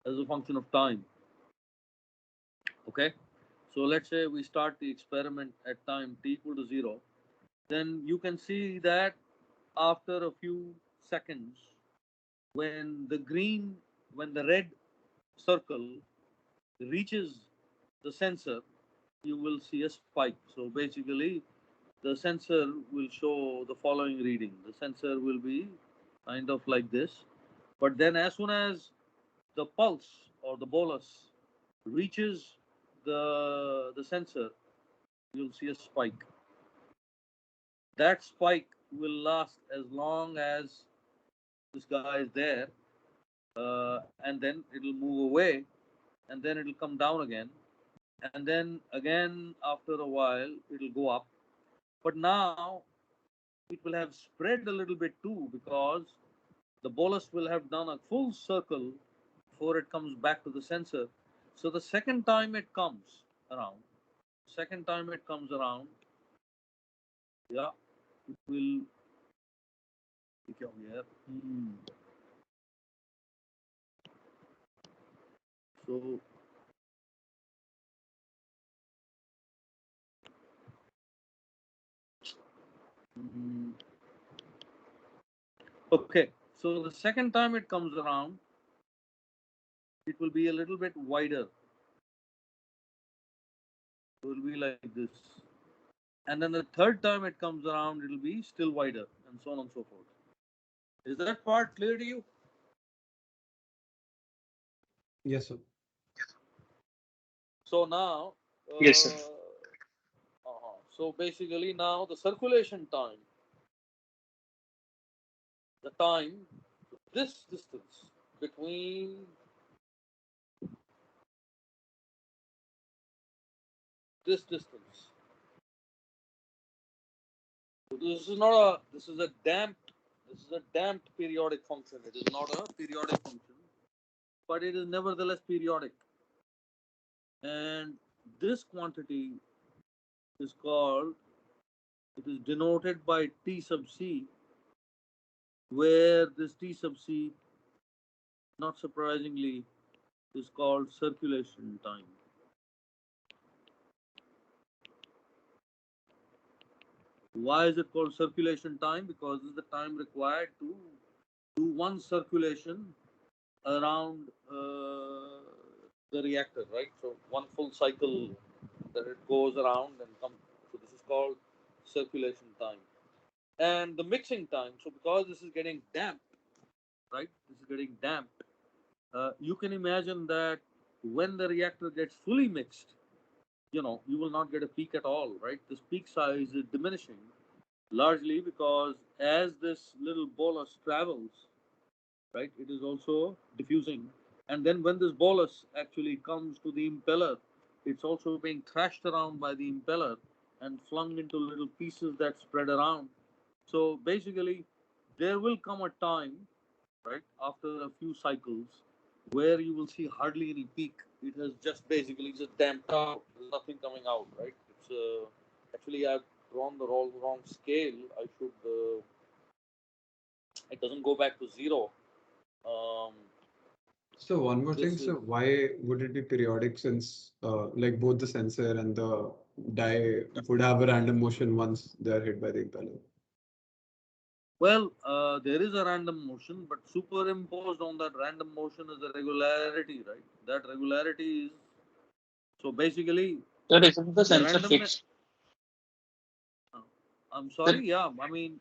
Speaker 1: as a function of time. Okay, so let's say we start the experiment at time t equal to 0. Then you can see that after a few seconds, when the red circle reaches the sensor, you will see a spike. So basically, the sensor will show the following reading. The sensor will be kind of like this. But then as soon as the pulse or the bolus reaches the sensor, you'll see a spike. That spike will last as long as this guy is there, and then it'll move away, and then it'll come down again, and then again after a while it'll go up. But now it will have spread a little bit too, because the bolus will have done a full circle before it comes back to the sensor. So the around, second time it comes around, yeah, it will. So mm, okay, so the second time it comes around, it will be a little bit wider. It will be like this. And then the third time it comes around, it'll be still wider, and so on and so forth. Is that part clear to you?
Speaker 3: Yes, sir.
Speaker 1: So now,
Speaker 4: Yes, sir.
Speaker 1: So basically now the circulation time, the time, this distance between this distance. So this is a damped periodic function. It is not a periodic function, but it is nevertheless periodic. And this quantity is called, it is denoted by T sub C, where this T sub C, not surprisingly, is called circulation time. Why is it called circulation time? Because it's the time required to do one circulation around the reactor, right? So one full cycle that it goes around and comes. So this is called circulation time. And the mixing time. So because this is getting damped, right? This is getting damped. you can imagine that when the reactor gets fully mixed, you will not get a peak at all, right? This peak size is diminishing largely because as this little bolus travels, right, it is also diffusing. And then when this bolus actually comes to the impeller, it's also being thrashed around by the impeller and flung into little pieces that spread around. So basically, there will come a time, right, after a few cycles, where you will see hardly any peak. It has just basically just damped out. There's nothing coming out, right? It's actually I've drawn the wrong scale. I should. It doesn't go back to zero. Um,
Speaker 3: So one more thing,
Speaker 1: this is
Speaker 3: so why would it be periodic since like both the sensor and the die would have a random motion once they are hit by the impeller?
Speaker 1: well, there is a random motion, but superimposed on that random motion is a regularity, right? That regularity is so basically
Speaker 4: So isn't the
Speaker 1: the
Speaker 4: sensor
Speaker 1: randomness.
Speaker 4: fixed?
Speaker 1: I'm
Speaker 4: The,
Speaker 1: sorry, yeah. I mean,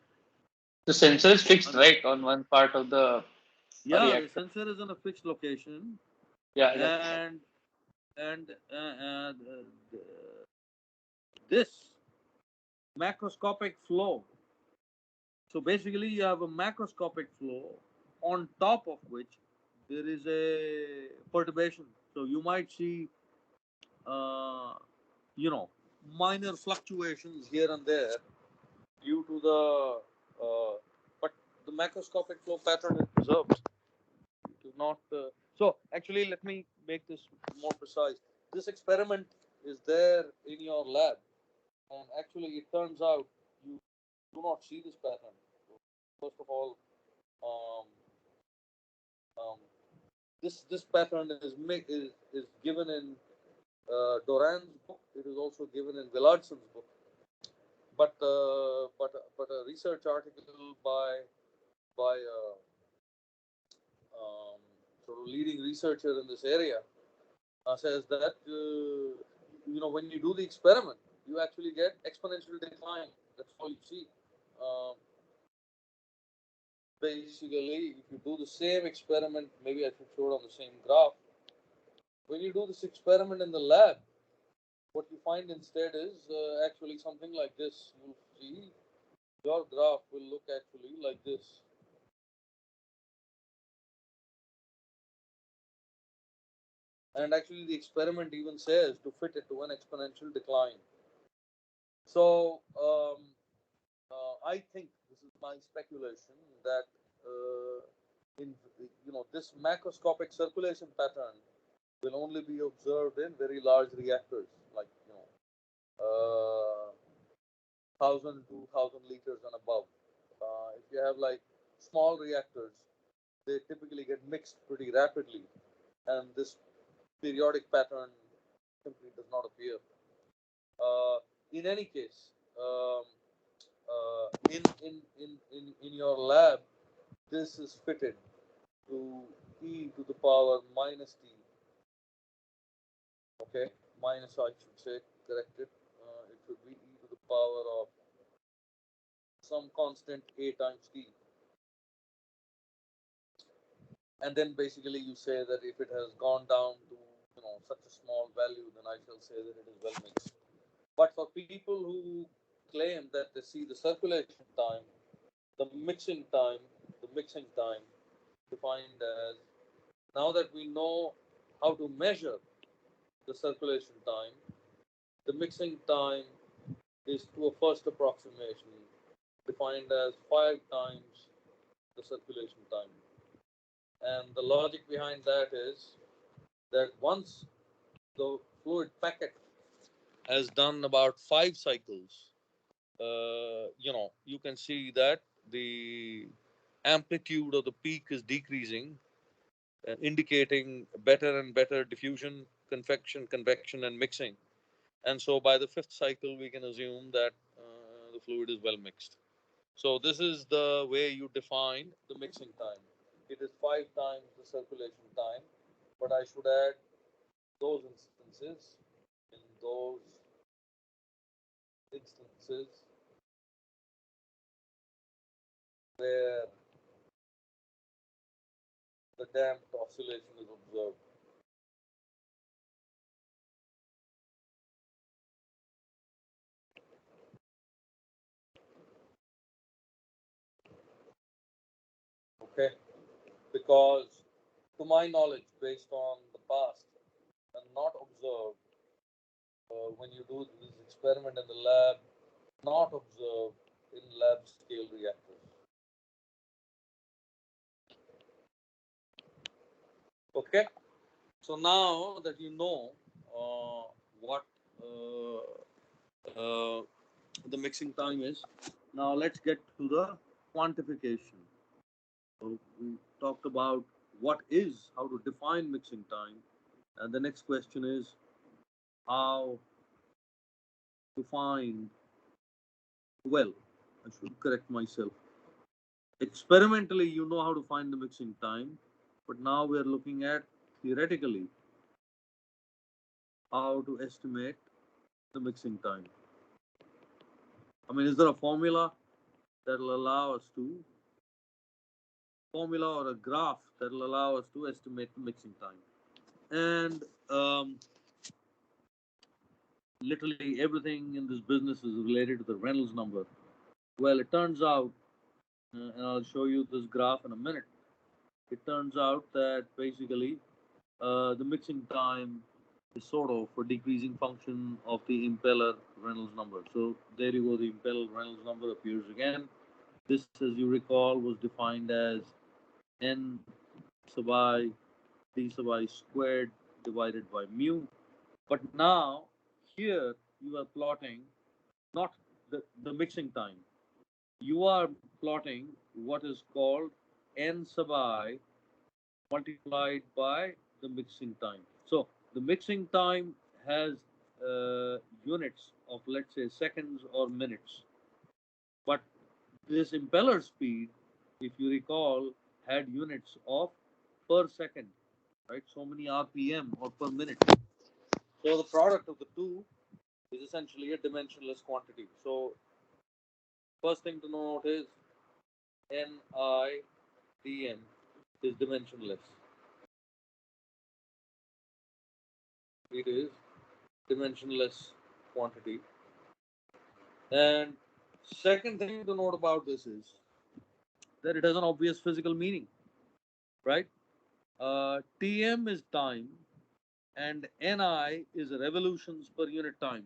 Speaker 4: the sensor is fixed,
Speaker 1: I'm,
Speaker 4: right, on one part of the
Speaker 1: yeah, the
Speaker 4: reactor.
Speaker 1: sensor is in a fixed location,
Speaker 4: Yeah, yeah.
Speaker 1: and this macroscopic flow. So basically, you have a macroscopic flow on top of which there is a perturbation. So you might see, uh, you know, minor fluctuations here and there due to but the macroscopic flow pattern is preserved. It is not. So actually, let me make this more precise. This experiment is there in your lab, and actually, it turns out you do not see this pattern. First of all, um, um, this pattern is given in Doran's book. It is also given in Willardson's book. But a research article by um, sort of leading researcher in this area says that when you do the experiment, you actually get exponential decline. That's all you see. Um, Basically, if you do the same experiment, maybe I should show it on the same graph. When you do this experiment in the lab, what you find instead is actually something like this. You'll see your graph will look actually like this. And actually, the experiment even says to fit it to an exponential decline. So, I think this is my speculation that in this macroscopic circulation pattern will only be observed in very large reactors, like 1,000 to 2,000 liters and above. If you have like small reactors, they typically get mixed pretty rapidly, and this periodic pattern simply does not appear. Uh, in any case, in your lab, this is fitted to e to the power minus t. Okay, minus I should say, corrected. It should be e to the power of some constant a times t. And then basically you say that if it has gone down to such a small value, then I shall say that it is well mixed. But for people who claim that they see the circulation time, the mixing time defined as, now that we know how to measure the circulation time, the mixing time is to a first approximation defined as 5 times the circulation time. And the logic behind that is that once the fluid packet has done about 5 cycles, you can see that the amplitude of the peak is decreasing, indicating better and better diffusion, convection, and mixing. And so by the fifth cycle, we can assume that the fluid is well mixed. So this is the way you define the mixing time. It is 5 times the circulation time, but I should add those instances in those instances where the damped oscillation is observed. Okay, because to my knowledge, based on the past, and not observed when you do this experiment in the lab, not observed in lab scale reactors. Okay, so now that you know what the mixing time is, now let's get to the quantification. So we talked about what is, how to define mixing time, and the next question is how to find, well, I should correct myself. Experimentally, you know how to find the mixing time, but now we are looking at theoretically how to estimate the mixing time. I mean, is there a formula that will allow us to, formula or a graph that will allow us to estimate the mixing time? And literally everything in this business is related to the Reynolds number. Well, it turns out, and I'll show you this graph in a minute. It turns out that basically the mixing time is sort of a decreasing function of the impeller Reynolds number. So there you go, the impeller Reynolds number appears again. This, as you recall, was defined as n sub I d sub I squared divided by mu. But now here you are plotting not the mixing time. You are plotting what is called n sub I multiplied by the mixing time. So the mixing time has units of, let's say, seconds or minutes. But this impeller speed, if you recall, had units of per second, right? So many RPM or per minute. So the product of the two is essentially a dimensionless quantity. So first thing to note is NIDM is dimensionless. It is dimensionless quantity. And second thing to note about this is that it has an obvious physical meaning, right? TM is time and NI is revolutions per unit time.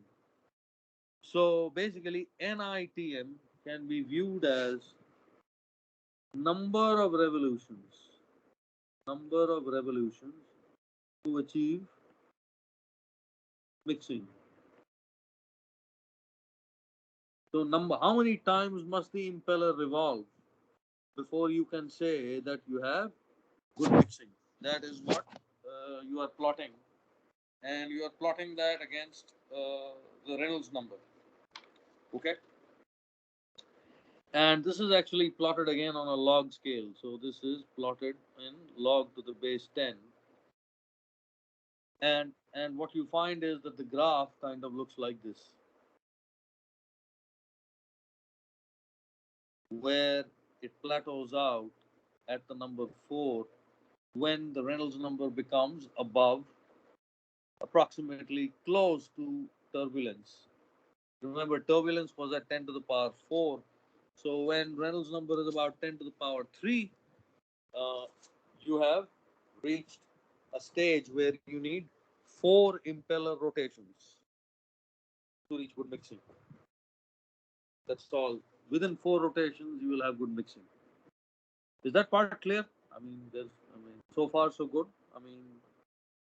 Speaker 1: So basically NITM can be viewed as number of revolutions to achieve mixing. So how many times must the impeller revolve before you can say that you have good mixing? That is what you are plotting, and you are plotting that against the Reynolds number. Okay, and this is actually plotted again on a log scale. So this is plotted in log to the base 10, and what you find is that the graph kind of looks like this, where it plateaus out at the number 4 when the Reynolds number becomes above, approximately close to turbulence. Remember, turbulence was at 10 to the power 4. So when Reynolds number is about 10 to the power 3, you have reached a stage where you need 4 impeller rotations to reach good mixing. That's all. Within 4 rotations, you will have good mixing. Is that part clear? I mean, so far so good. I mean,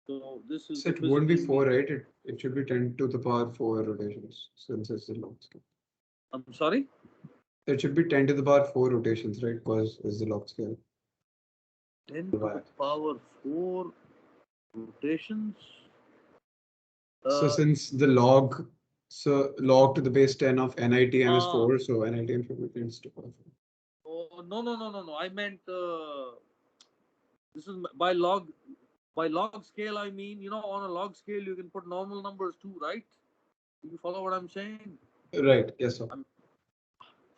Speaker 1: so this is.
Speaker 3: So it won't be 4, right? It should be 10 to the power 4 rotations since it's the log scale.
Speaker 1: I'm sorry?
Speaker 3: It should be 10 to the power 4 rotations, right? Because it's the log scale.
Speaker 1: 10 to the power 4 rotations.
Speaker 3: So since the log to the base 10 of NITM is 4, so NITM should be 10 to the power 4.
Speaker 1: Oh, no. I meant this is by log scale. I mean, on a log scale, you can put normal numbers too, right? You follow what I'm saying?
Speaker 3: Right. Yes, sir.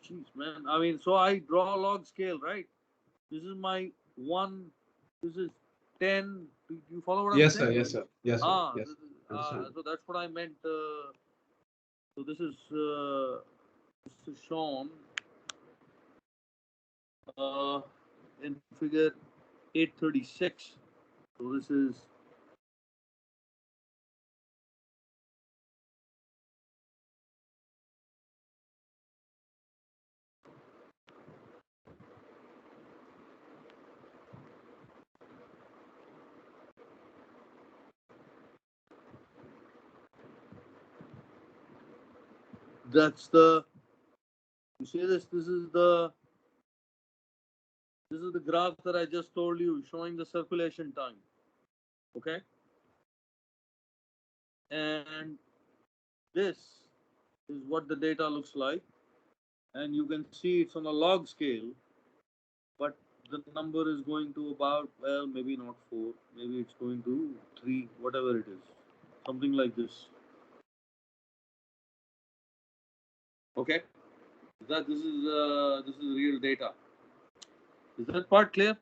Speaker 1: Jeez, man. I mean, so I draw a log scale, right? This is my 1 This is 10. Do you follow what I'm
Speaker 3: Yes, sir.
Speaker 1: saying?
Speaker 3: Yes, sir. Yes, sir.
Speaker 1: Ah,
Speaker 3: Yes. Understand.
Speaker 1: so that's what I meant. So this is shown in figure 836. So this is that's the, you see this, this is the graph that I just told you, showing the circulation time. Okay, and this is what the data looks like, and you can see it's on a log scale, but the number is going to about, well, maybe not 4, maybe it's going to 3, whatever it is, something like this. Okay, that this is real data. Is that part clear?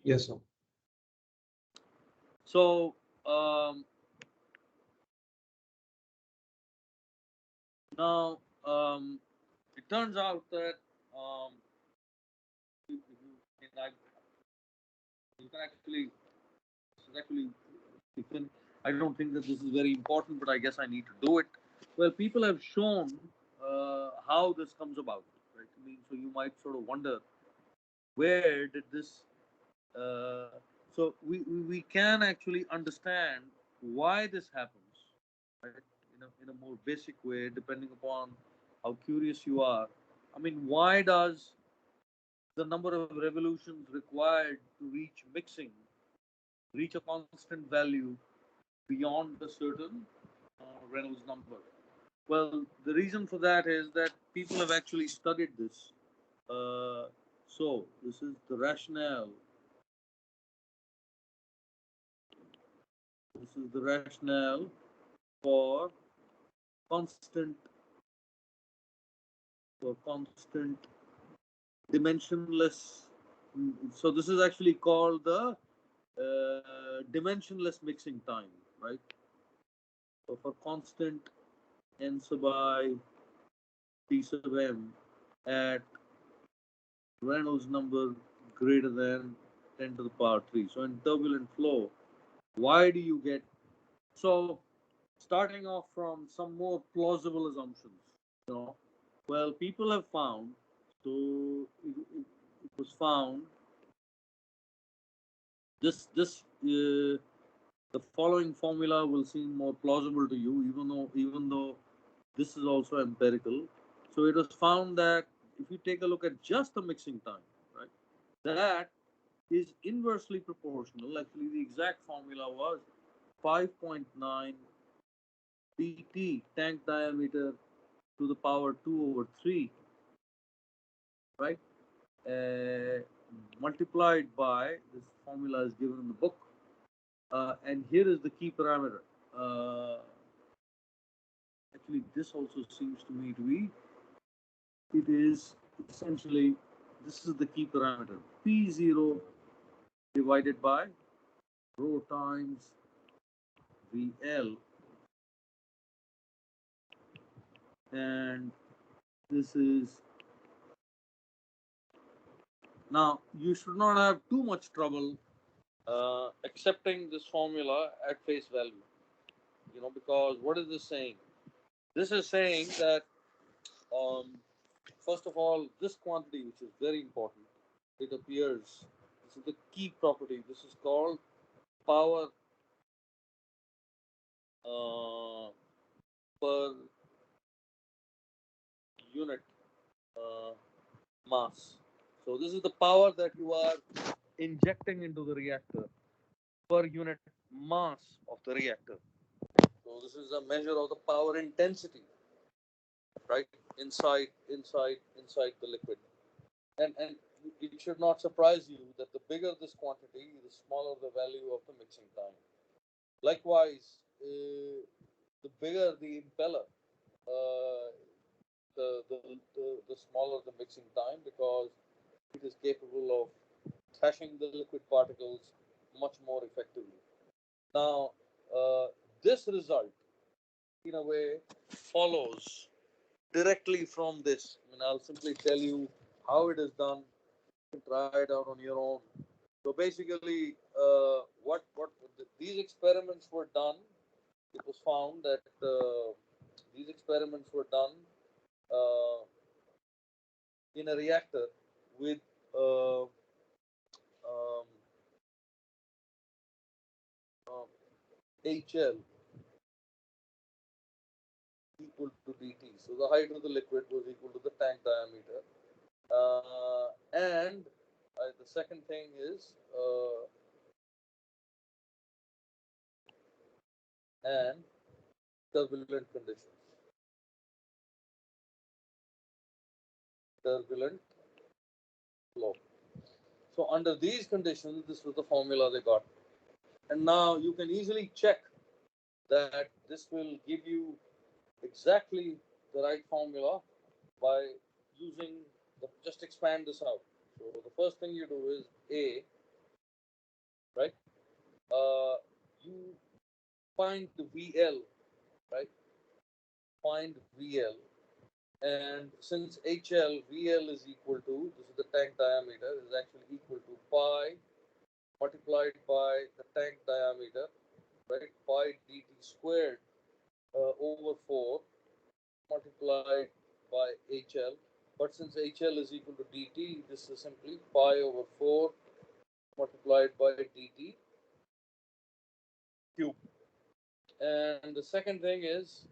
Speaker 3: Yes, sir.
Speaker 1: So now it turns out that you, you, you can actually, this is actually, you can, I don't think that this is very important, but I guess I need to do it. Well, people have shown how this comes about, right? I mean, so you might sort of wonder, where did this uh, so we can actually understand why this happens, right? In a more basic way, depending upon how curious you are. I mean, why does the number of revolutions required to reach a constant value beyond a certain Reynolds number? Well, the reason for that is that people have actually studied this. So this is the rationale. This is the rationale for constant constant dimensionless. So this is actually called the dimensionless mixing time, right? So for constant n sub I t sub m at Reynolds number greater than 10 to the power 3. So in turbulent flow, why do you get, so starting off from some more plausible assumptions, you know, well, people have found, so it was found, the following formula will seem more plausible to you, even though this is also empirical. So it was found that if you take a look at just the mixing time, right, that is inversely proportional. Actually, the exact formula was 5.9 dt, tank diameter, to the power 2 over 3, right? Uh, Multiplied by, this formula is given in the book, and here is the key parameter. Actually, this also seems to me to be, it is essentially, this is the key parameter, P0 divided by rho times VL, and this is, now you should not have too much trouble accepting this formula at face value, because what is this saying? This is saying that, first of all, this quantity, which is very important, it appears, this is the key property, this is called power per unit uh, mass. So this is the power that you are injecting into the reactor per unit mass of the reactor. So this is a measure of the power intensity, right, inside the liquid. And it should not surprise you that the bigger this quantity, the smaller the value of the mixing time. Likewise, the bigger the impeller, uh, the smaller the mixing time, because it is capable of thrashing the liquid particles much more effectively. Now, this result, in a way, follows directly from this. I mean, I'll simply tell you how it is done. You can try it out on your own. So basically, what these experiments were done. It was found that these experiments were done uh, in a reactor with um, HL equal to dt. So the height of the liquid was equal to the tank diameter. And the second thing is and turbulent conditions. Turbulent flow. So under these conditions, this was the formula they got. And now you can easily check that this will give you exactly the right formula by using just expand this out. So the first thing you do is A, right? You find the VL, right? Find VL. And since VL is equal to, this is the tank diameter, is actually equal to pi multiplied by the tank diameter, right? Pi dt squared over 4 multiplied by HL. But since HL is equal to dt, this is simply pi over 4 multiplied by dt cube. And the second thing is,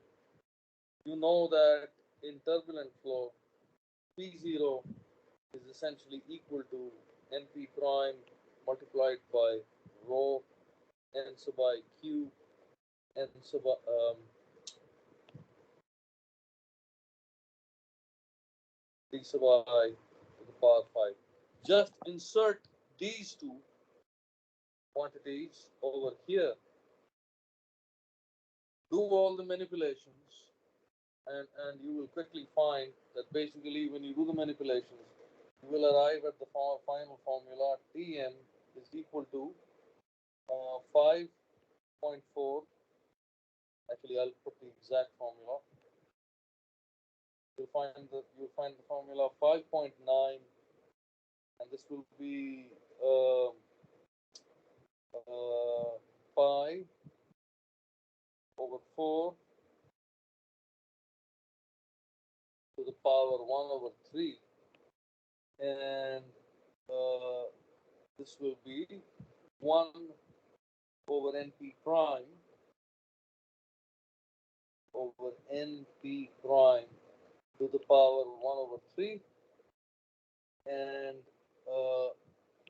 Speaker 1: you know that in turbulent flow, P0 is essentially equal to NP prime multiplied by rho n sub I q n sub d sub I to the power 5. Just insert these two quantities over here, do all the manipulations, and you will quickly find that basically when you do the manipulations, you will arrive at the final formula. Tm is equal to 5.4. Actually, I'll put the exact formula. You'll find the formula 5.9, and this will be 5 over 4 to the power 1 over 3, and this will be 1 over NP prime over NP prime to the power 1 over 3, and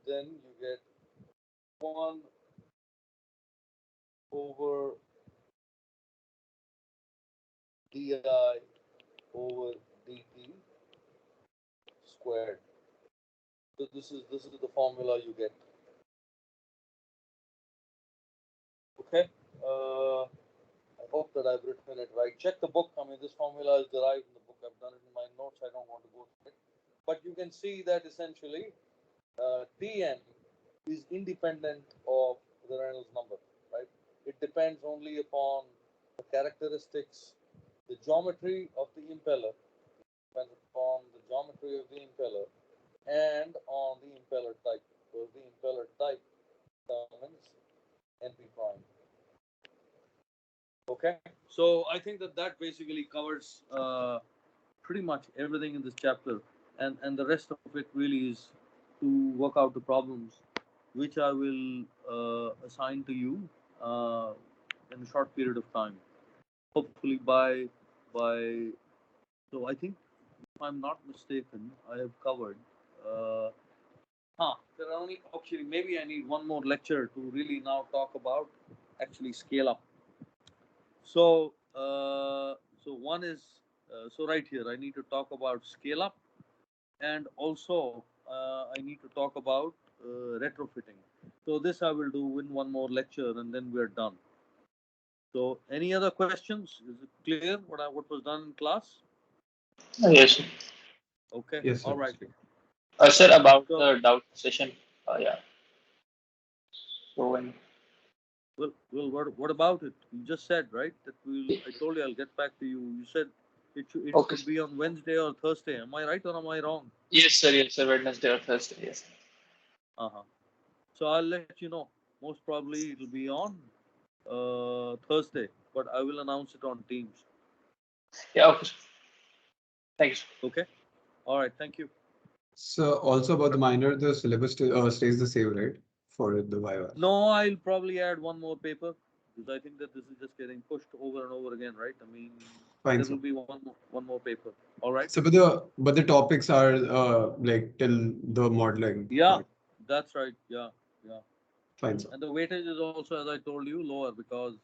Speaker 1: then you get 1 over di over dt squared. So this is the formula you get. Okay. I hope that I've written it right. Check the book. I mean, this formula is derived in the book. I've done it in my notes. I don't want to go through it. But you can see that essentially Tn is independent of the Reynolds number, right? It depends only upon the characteristics, the geometry of the impeller, depends upon the geometry of the impeller, and on the impeller type. So the impeller type determines NP prime. Okay, so I think that basically covers pretty much everything in this chapter, and the rest of it really is to work out the problems, which I will assign to you in a short period of time. Hopefully by so I think, if I'm not mistaken, I have covered. There are only actually maybe I need one more lecture to really now talk about actually scale up. So one is so right here I need to talk about scale up, and also I need to talk about retrofitting. So this I will do in one more lecture, and then we're done. So any other questions? Is it clear what was done in class?
Speaker 4: Yes.
Speaker 1: Okay.
Speaker 3: Yes, sir.
Speaker 1: All right.
Speaker 4: Sir, about the doubt session. Yeah. So when
Speaker 1: Well, what about it? You just said, right, that I told you I'll get back to you. You said it
Speaker 4: okay.
Speaker 1: could be on Wednesday or Thursday. Am I right or am I wrong?
Speaker 4: Yes, sir. Yes, sir. Wednesday or Thursday. Yes.
Speaker 1: Uh-huh. So I'll let you know. Most probably it'll be on Thursday, but I will announce it on Teams.
Speaker 4: Yeah. Okay. Sir. Thank you, sir.
Speaker 1: Okay. All right. Thank you.
Speaker 3: So also about the minor, the syllabus stays the same, right? For the Viva.
Speaker 1: No, I'll probably add one more paper because I think that this is just getting pushed over and over again, right? I mean,
Speaker 3: Fine,
Speaker 1: there
Speaker 3: sir.
Speaker 1: will be one more paper. All right.
Speaker 3: So but the topics are like till the modeling.
Speaker 1: Yeah,
Speaker 3: part.
Speaker 1: that's right. Yeah, yeah.
Speaker 3: Fine, sir.
Speaker 1: And the weightage is also, as I told you, lower because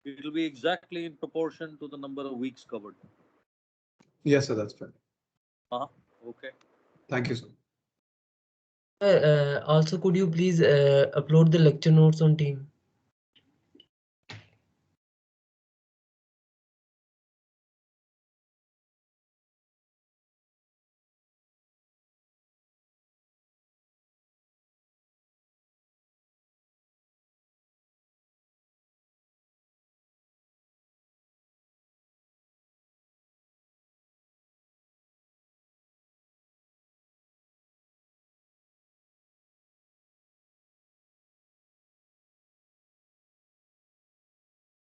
Speaker 1: it will be exactly in proportion to the number of weeks covered.
Speaker 3: Yes, sir, that's fair.
Speaker 1: Okay.
Speaker 3: Thank you, sir.
Speaker 5: Also, could you please upload the lecture notes on Team?